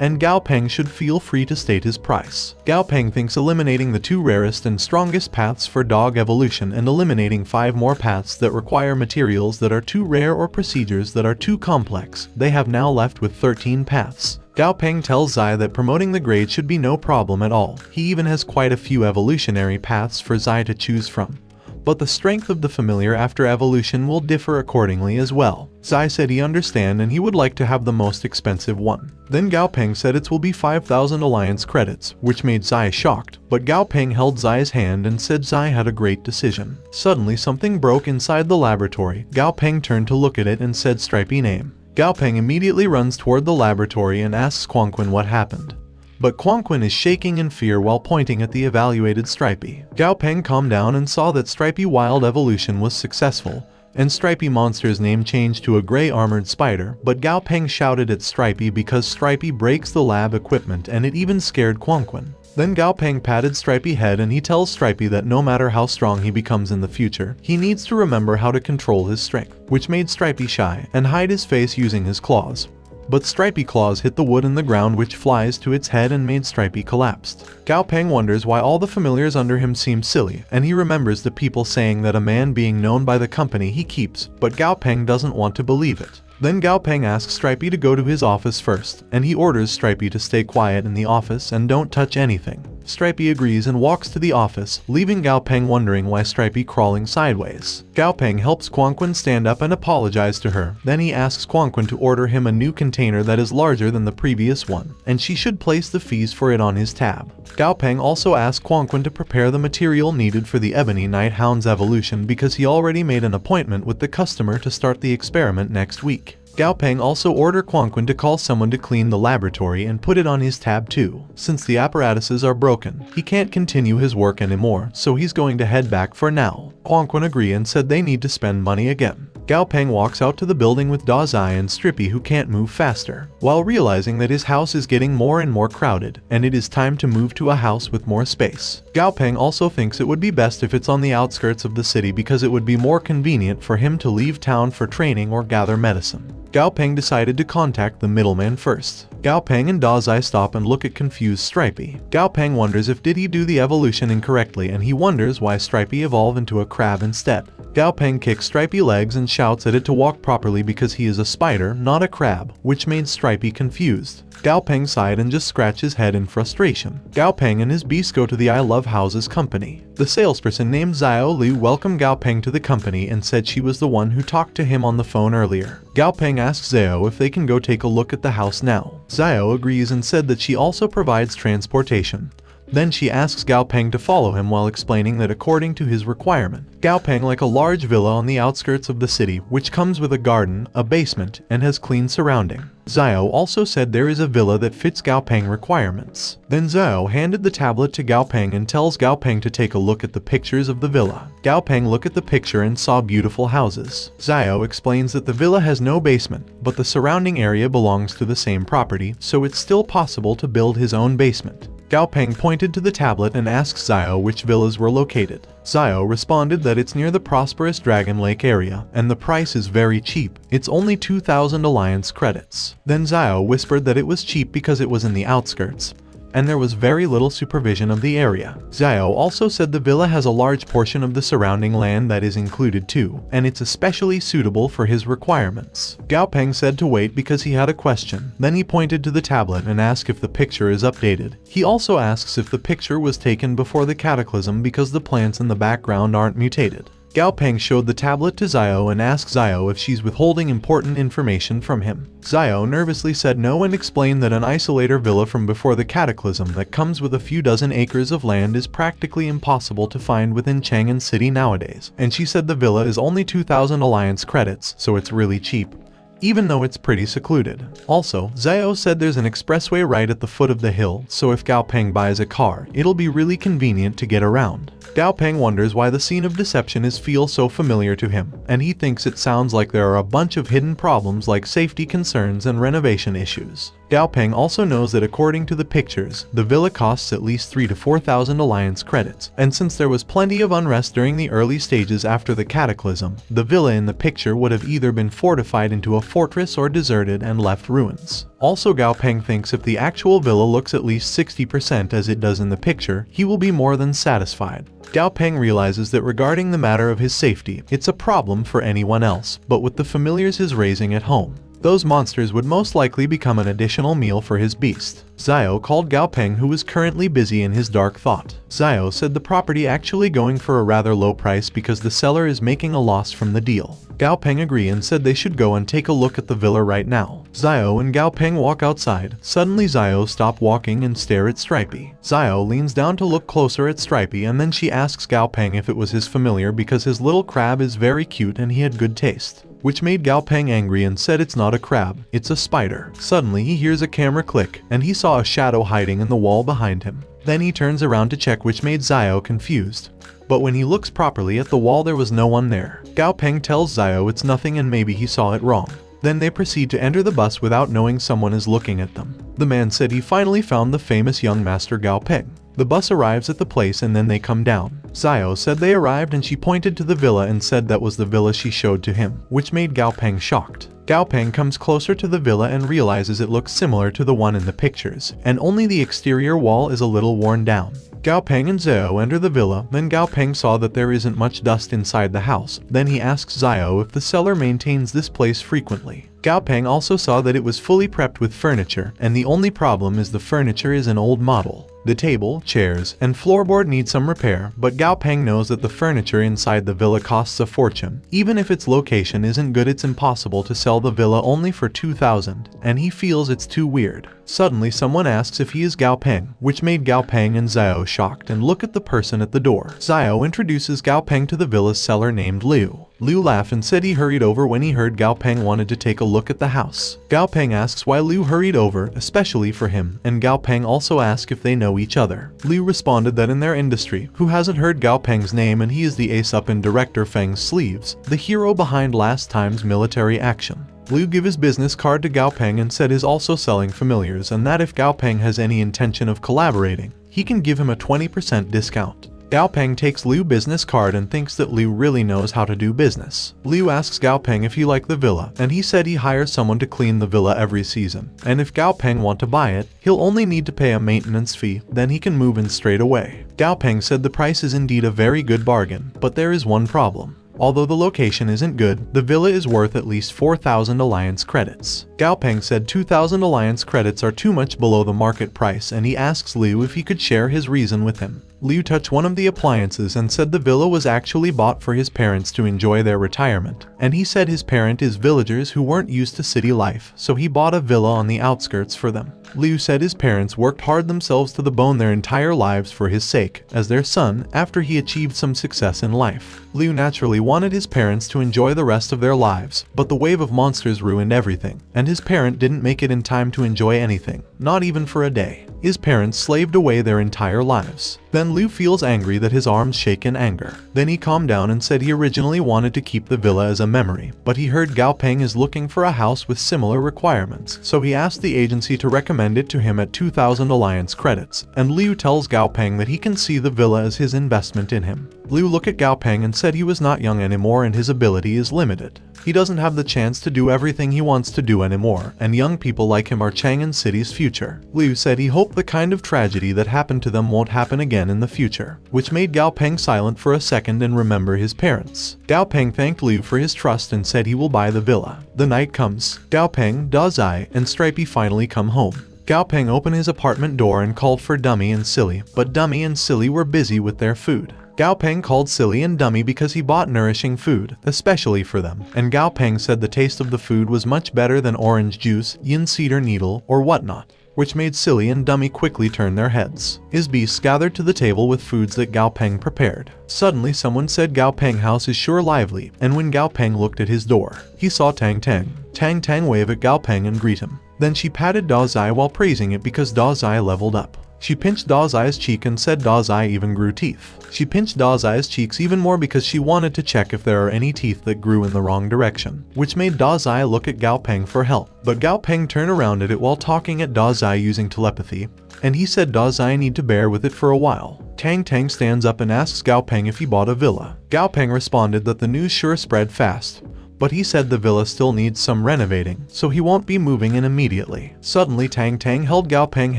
and Gao Peng should feel free to state his price. Gao Peng thinks eliminating the 2 rarest and strongest paths for dog evolution and eliminating 5 more paths that require materials that are too rare or procedures that are too complex, they have now left with 13 paths. Gao Peng tells Zai that promoting the grade should be no problem at all. He even has quite a few evolutionary paths for Zai to choose from. But the strength of the familiar after evolution will differ accordingly as well. Zai said he understand and he would like to have the most expensive one. Then Gao Peng said it will be 5,000 alliance credits, which made Zai shocked, but Gao Peng held Zai's hand and said Zai had a great decision. Suddenly something broke inside the laboratory. Gao Peng turned to look at it and said Stripey name. Gao Peng immediately runs toward the laboratory and asks Quanquin what happened. But Quanquin is shaking in fear while pointing at the evaluated Stripey. Gao Peng calmed down and saw that Stripey wild evolution was successful, and Stripey monster's name changed to a gray armored spider, but Gao Peng shouted at Stripey because Stripey breaks the lab equipment and it even scared Quanquin. Then Gao Peng patted Stripey's head and he tells Stripey that no matter how strong he becomes in the future, he needs to remember how to control his strength, which made Stripey shy and hide his face using his claws. But Stripey claws hit the wood in the ground, which flies to its head and made Stripey collapsed. Gao Peng wonders why all the familiars under him seem silly, and he remembers the people saying that a man being known by the company he keeps, but Gao Peng doesn't want to believe it. Then Gao Peng asks Stripey to go to his office first, and he orders Stripey to stay quiet in the office and don't touch anything. Stripey agrees and walks to the office, leaving Gao Peng wondering why Stripey crawling sideways. Gao Peng helps Quanquin stand up and apologize to her. Then he asks Quanquin to order him a new container that is larger than the previous one, and she should place the fees for it on his tab. Gao Peng also asks Quanquin to prepare the material needed for the Ebony Nighthound's evolution because he already made an appointment with the customer to start the experiment next week. Gao Peng also ordered Quanquin to call someone to clean the laboratory and put it on his tab too. Since the apparatuses are broken, he can't continue his work anymore, so he's going to head back for now. Quanquin agreed and said they need to spend money again. Gao Peng walks out to the building with Da Zai and Strippy, who can't move faster, while realizing that his house is getting more and more crowded, and it is time to move to a house with more space. Gao Peng also thinks it would be best if it's on the outskirts of the city because it would be more convenient for him to leave town for training or gather medicine. Gao Peng decided to contact the middleman first. Gao Peng and Da Zai stop and look at confused Stripey. Gao Peng wonders if did he do the evolution incorrectly, and he wonders why Stripey evolved into a crab instead. Gao Peng kicks Stripey legs and shouts at it to walk properly because he is a spider, not a crab, which made Stripey confused. Gao Peng sighed and just scratched his head in frustration. Gao Peng and his beast go to the I Love Houses company. The salesperson named Xiao Liu welcomed Gao Peng to the company and said she was the one who talked to him on the phone earlier. Gao Peng asks Xiao if they can go take a look at the house now. Xiao agrees and said that she also provides transportation. Then she asks Gao Peng to follow him while explaining that according to his requirement, Gao Peng like a large villa on the outskirts of the city, which comes with a garden, a basement, and has clean surrounding. Xiao also said there is a villa that fits Gao Peng requirements. Then Xiao handed the tablet to Gao Peng and tells Gao Peng to take a look at the pictures of the villa. Gao Peng looked at the picture and saw beautiful houses. Xiao explains that the villa has no basement, but the surrounding area belongs to the same property, so it's still possible to build his own basement. Gao Peng pointed to the tablet and asked Xiao which villas were located. Xiao responded that it's near the prosperous Dragon Lake area, and the price is very cheap. It's only 2,000 alliance credits. Then Xiao whispered that it was cheap because it was in the outskirts, and there was very little supervision of the area. Xiao also said the villa has a large portion of the surrounding land that is included too, and it's especially suitable for his requirements. Gao Peng said to wait because he had a question. Then he pointed to the tablet and asked if the picture is updated. He also asks if the picture was taken before the cataclysm because the plants in the background aren't mutated. Gao Peng showed the tablet to Xiao and asked Xiao if she's withholding important information from him. Xiao nervously said no and explained that an isolator villa from before the cataclysm that comes with a few dozen acres of land is practically impossible to find within Chang'an City nowadays, and she said the villa is only 2,000 alliance credits, so it's really cheap, even though it's pretty secluded. Also, Xiao said there's an expressway right at the foot of the hill, so if Gao Peng buys a car, it'll be really convenient to get around. Gao Peng wonders why the scene of deception feels so familiar to him, and he thinks it sounds like there are a bunch of hidden problems like safety concerns and renovation issues. Gao Peng also knows that according to the pictures, the villa costs at least 3,000 to 4,000 alliance credits, and since there was plenty of unrest during the early stages after the cataclysm, the villa in the picture would have either been fortified into a fortress or deserted and left ruins. Also, Gao Peng thinks if the actual villa looks at least 60% as it does in the picture, he will be more than satisfied. Gao Peng realizes that regarding the matter of his safety, it's a problem for anyone else, but with the familiars he's raising at home, those monsters would most likely become an additional meal for his beast. Xiao called Gao Peng, who was currently busy in his dark thought. Xiao said the property actually going for a rather low price because the seller is making a loss from the deal. Gao Peng agreed and said they should go and take a look at the villa right now. Xiao and Gao Peng walk outside. Suddenly Xiao stops walking and stare at Stripey. Xiao leans down to look closer at Stripey and then she asks Gao Peng if it was his familiar because his little crab is very cute and he had good taste, which made Gao Peng angry and said it's not a crab, it's a spider. Suddenly he hears a camera click and he saw a shadow hiding in the wall behind him. Then he turns around to check, which made Xiao confused. But when he looks properly at the wall there was no one there. Gao Peng tells Xiao it's nothing and maybe he saw it wrong. Then they proceed to enter the bus without knowing someone is looking at them. The man said he finally found the famous young master Gao Peng. The bus arrives at the place and then they come down. Xiao said they arrived and she pointed to the villa and said that was the villa she showed to him, which made Gao Peng shocked. Gao Peng comes closer to the villa and realizes it looks similar to the one in the pictures, and only the exterior wall is a little worn down. Gao Peng and Xiao enter the villa, then Gao Peng saw that there isn't much dust inside the house. Then he asks Xiao if the seller maintains this place frequently. Gao Peng also saw that it was fully prepped with furniture, and the only problem is the furniture is an old model. The table, chairs, and floorboard need some repair, but Gao Peng knows that the furniture inside the villa costs a fortune. Even if its location isn't good, it's impossible to sell the villa only for 2,000, and he feels it's too weird. Suddenly someone asks if he is Gao Peng, which made Gao Peng and Xiao shocked and look at the person at the door. Xiao introduces Gao Peng to the villa's seller named Liu. Liu laughed and said he hurried over when he heard Gao Peng wanted to take a look at the house. Gao Peng asks why Liu hurried over, especially for him, and Gao Peng also asks if they know each other. Liu responded that in their industry, who hasn't heard Gao Peng's name, and he is the ace up in Director Feng's sleeves, the hero behind last time's military action. Liu gave his business card to Gao Peng and said he's also selling familiars and that if Gao Peng has any intention of collaborating, he can give him a 20% discount. Gao Peng takes Liu's business card and thinks that Liu really knows how to do business. Liu asks Gao Peng if he liked the villa, and he said he hires someone to clean the villa every season, and if Gao Peng want to buy it, he'll only need to pay a maintenance fee, then he can move in straight away. Gao Peng said the price is indeed a very good bargain, but there is one problem. Although the location isn't good, the villa is worth at least 4,000 alliance credits. Gao Peng said 2,000 alliance credits are too much below the market price, and he asks Liu if he could share his reason with him. Liu touched one of the appliances and said the villa was actually bought for his parents to enjoy their retirement, and he said his parent is villagers who weren't used to city life, so he bought a villa on the outskirts for them. Liu said his parents worked hard themselves to the bone their entire lives for his sake, as their son, after he achieved some success in life. Liu naturally wanted his parents to enjoy the rest of their lives, but the wave of monsters ruined everything, and his parent didn't make it in time to enjoy anything, not even for a day. His parents slaved away their entire lives. Then Liu feels angry that his arms shake in anger. Then he calmed down and said he originally wanted to keep the villa as a memory, but he heard Gao Peng is looking for a house with similar requirements, so he asked the agency to recommend it to him at 2,000 alliance credits, and Liu tells Gao Peng that he can see the villa as his investment in him. Liu looked at Gao Peng and said he was not young anymore and his ability is limited. He doesn't have the chance to do everything he wants to do anymore, and young people like him are Chang'an City's future. Liu said he hoped the kind of tragedy that happened to them won't happen again in the future, which made Gao Peng silent for a second and remember his parents. Gao Peng thanked Liu for his trust and said he will buy the villa. The night comes. Gao Peng, Da Zai, and Stripey finally come home. Gao Peng opened his apartment door and called for Dummy and Silly, but Dummy and Silly were busy with their food. Gao Peng called Silly and Dummy because he bought nourishing food, especially for them, and Gao Peng said the taste of the food was much better than orange juice, yin cedar needle, or whatnot, which made Silly and Dummy quickly turn their heads. His beasts gathered to the table with foods that Gao Peng prepared. Suddenly someone said Gao Peng house is sure lively, and when Gao Peng looked at his door, he saw Tang Tang. Tang Tang wave at Gao Peng and greet him. Then she patted Da Zai while praising it because Da Zai leveled up. She pinched Da Zai's cheek and said Da Zai even grew teeth. She pinched Da Zai's cheeks even more because she wanted to check if there are any teeth that grew in the wrong direction, which made Da Zai look at Gao Peng for help. But Gao Peng turned around at it while talking at Da Zai using telepathy, and he said Da Zai need to bear with it for a while. Tang Tang stands up and asks Gao Peng if he bought a villa. Gao Peng responded that the news sure spread fast, but he said the villa still needs some renovating, so he won't be moving in immediately. Suddenly Tang Tang held Gao Peng's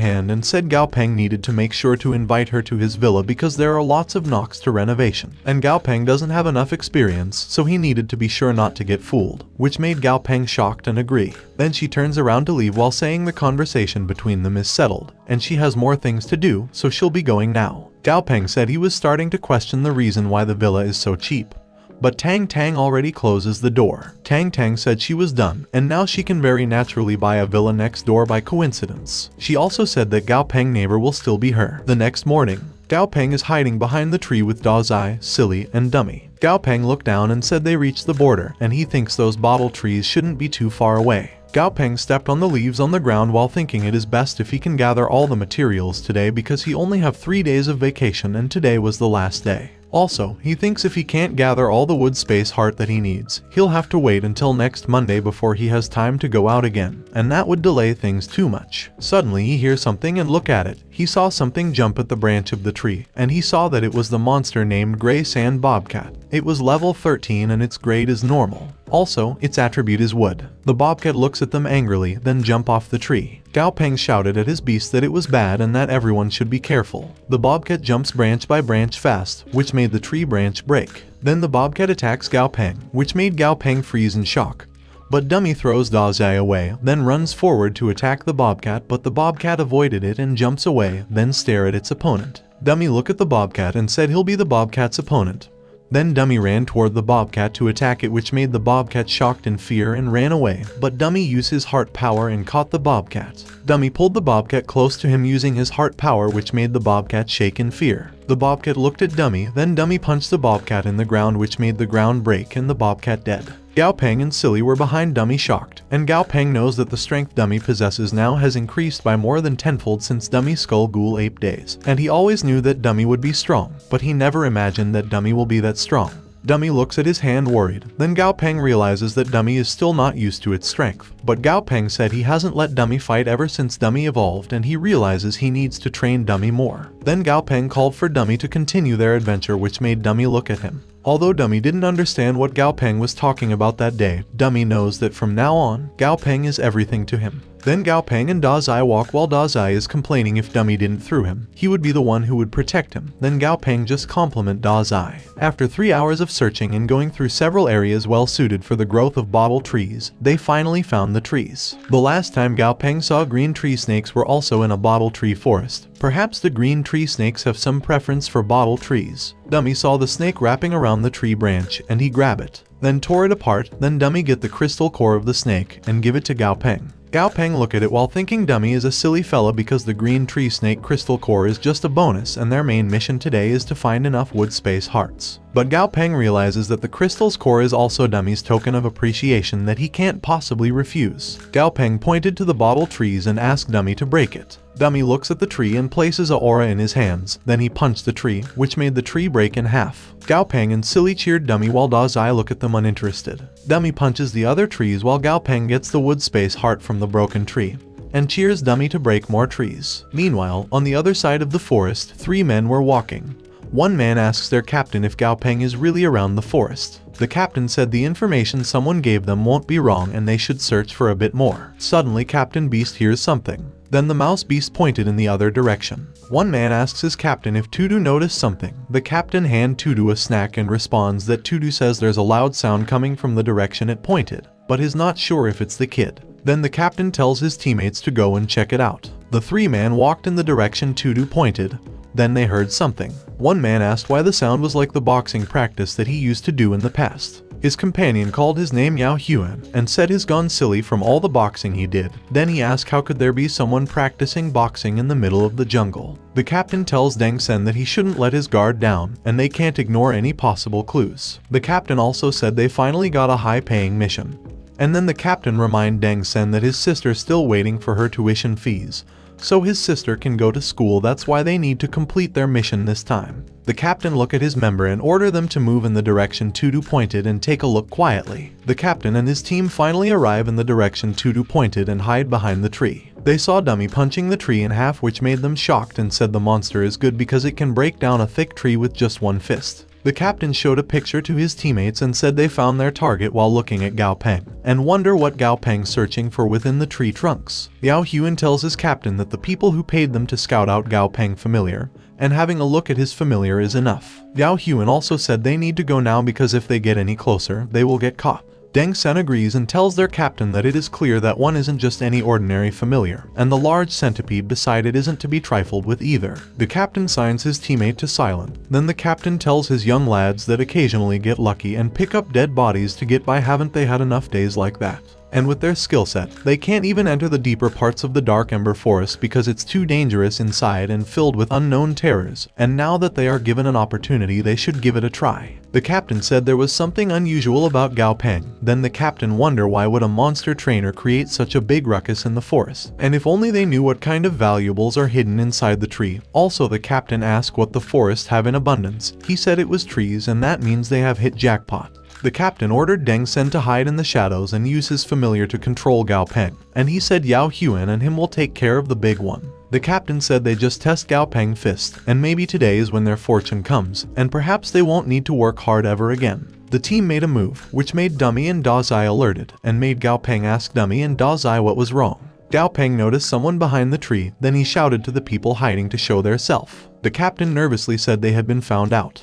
hand and said Gao Peng needed to make sure to invite her to his villa because there are lots of knocks to renovation, and Gao Peng doesn't have enough experience, so he needed to be sure not to get fooled, which made Gao Peng shocked and agree. Then she turns around to leave while saying the conversation between them is settled, and she has more things to do, so she'll be going now. Gao Peng said he was starting to question the reason why the villa is so cheap, but Tang Tang already closes the door. Tang Tang said she was done, and now she can very naturally buy a villa next door by coincidence. She also said that Gao Peng neighbor will still be her. The next morning, Gao Peng is hiding behind the tree with Da Zai, Silly, and Dummy. Gao Peng looked down and said they reached the border, and he thinks those bottle trees shouldn't be too far away. Gao Peng stepped on the leaves on the ground while thinking it is best if he can gather all the materials today because he only have 3 days of vacation and today was the last day. Also, he thinks if he can't gather all the wood space heart that he needs, he'll have to wait until next Monday before he has time to go out again, and that would delay things too much. Suddenly he hears something and look at it. He saw something jump at the branch of the tree, and he saw that it was the monster named Gray Sand Bobcat. It was level 13 and its grade is normal. Also, its attribute is wood. The bobcat looks at them angrily, then jump off the tree. Gao Peng shouted at his beast that it was bad and that everyone should be careful. The bobcat jumps branch by branch fast, which made the tree branch break. Then the bobcat attacks Gao Peng, which made Gao Peng freeze in shock. But Dummy throws Da Zai away, then runs forward to attack the bobcat, but the bobcat avoided it and jumps away, then stare at its opponent. Dummy looked at the bobcat and said he'll be the bobcat's opponent. Then Dummy ran toward the bobcat to attack it, which made the bobcat shocked in fear and ran away, but Dummy used his heart power and caught the bobcat. Dummy pulled the bobcat close to him using his heart power, which made the bobcat shake in fear. The bobcat looked at Dummy, then Dummy punched the bobcat in the ground, which made the ground break and the bobcat dead. Gao Peng and Silly were behind Dummy shocked, and Gao Peng knows that the strength Dummy possesses now has increased by more than tenfold since Dummy's Skull Ghoul Ape days, and he always knew that Dummy would be strong, but he never imagined that Dummy will be that strong. Dummy looks at his hand worried, then Gao Peng realizes that Dummy is still not used to its strength, but Gao Peng said he hasn't let Dummy fight ever since Dummy evolved and he realizes he needs to train Dummy more. Then Gao Peng called for Dummy to continue their adventure, which made Dummy look at him. Although Dummy didn't understand what Gao Peng was talking about that day, Dummy knows that from now on, Gao Peng is everything to him. Then Gao Peng and Da Zai walk while Da Zai is complaining if Dummy didn't through him, he would be the one who would protect him. Then Gao Peng just compliment Da Zai. After 3 hours of searching and going through several areas well suited for the growth of bottle trees, they finally found the trees. The last time Gao Peng saw green tree snakes were also in a bottle tree forest. Perhaps the green tree snakes have some preference for bottle trees. Dummy saw the snake wrapping around the tree branch and he grab it, then tore it apart. Then Dummy get the crystal core of the snake and give it to Gao Peng. Gao Peng look at it while thinking Dummy is a silly fella because the green tree snake crystal core is just a bonus and their main mission today is to find enough wood space hearts. But Gao Peng realizes that the crystal's core is also Dummy's token of appreciation that he can't possibly refuse. Gao Peng pointed to the bottle trees and asked Dummy to break it. Dummy looks at the tree and places a aura in his hands, then he punched the tree, which made the tree break in half. Gao Peng and Silly cheered Dummy while Da Zai look at them uninterested. Dummy punches the other trees while Gao Peng gets the wood space heart from the broken tree, and cheers Dummy to break more trees. Meanwhile, on the other side of the forest, 3 men were walking. One man asks their captain if Gao Peng is really around the forest. The captain said the information someone gave them won't be wrong and they should search for a bit more. Suddenly Captain Beast hears something. Then the mouse beast pointed in the other direction. One man asks his captain if Tudu noticed something. The captain hands Tudu a snack and responds that Tudu says there's a loud sound coming from the direction it pointed, but is not sure if it's the kid. Then the captain tells his teammates to go and check it out. The three men walked in the direction Tudu pointed. Then they heard something. One man asked why the sound was like the boxing practice that he used to do in the past. His companion called his name Yao Huan and said he's gone silly from all the boxing he did. Then he asked how could there be someone practicing boxing in the middle of the jungle. The captain tells Deng Sen that he shouldn't let his guard down and they can't ignore any possible clues. The captain also said they finally got a high-paying mission. And then the captain reminded Deng Sen that his sister's still waiting for her tuition fees, so his sister can go to school. That's why they need to complete their mission this time. The captain look at his member and order them to move in the direction Tudu pointed and take a look quietly. The captain and his team finally arrive in the direction Tudu pointed and hide behind the tree. They saw Dummy punching the tree in half, which made them shocked and said the monster is good because it can break down a thick tree with just one fist. The captain showed a picture to his teammates and said they found their target while looking at Gao Peng, and wonder what Gao Peng's searching for within the tree trunks. Yao Huan tells his captain that the people who paid them to scout out Gao Peng familiar, and having a look at his familiar is enough. Yao Huan also said they need to go now because if they get any closer, they will get caught. Deng Sen agrees and tells their captain that it is clear that one isn't just any ordinary familiar, and the large centipede beside it isn't to be trifled with either. The captain signs his teammate to silent. Then the captain tells his young lads that occasionally get lucky and pick up dead bodies to get by. Haven't they had enough days like that? And with their skill set, they can't even enter the deeper parts of the Dark Ember Forest because it's too dangerous inside and filled with unknown terrors, and now that they are given an opportunity they should give it a try. The captain said there was something unusual about Gao Peng. Then the captain wondered why would a monster trainer create such a big ruckus in the forest, and if only they knew what kind of valuables are hidden inside the tree. Also the captain asked what the forest have in abundance. He said it was trees, and that means they have hit jackpot. The captain ordered Deng Sen to hide in the shadows and use his familiar to control Gao Peng, and he said Yao Huan and him will take care of the big one. The captain said they just test Gao Peng's fist, and maybe today is when their fortune comes, and perhaps they won't need to work hard ever again. The team made a move, which made Dummy and Dazai alerted, and made Gao Peng ask Dummy and Dazai what was wrong. Gao Peng noticed someone behind the tree, then he shouted to the people hiding to show their self. The captain nervously said they had been found out.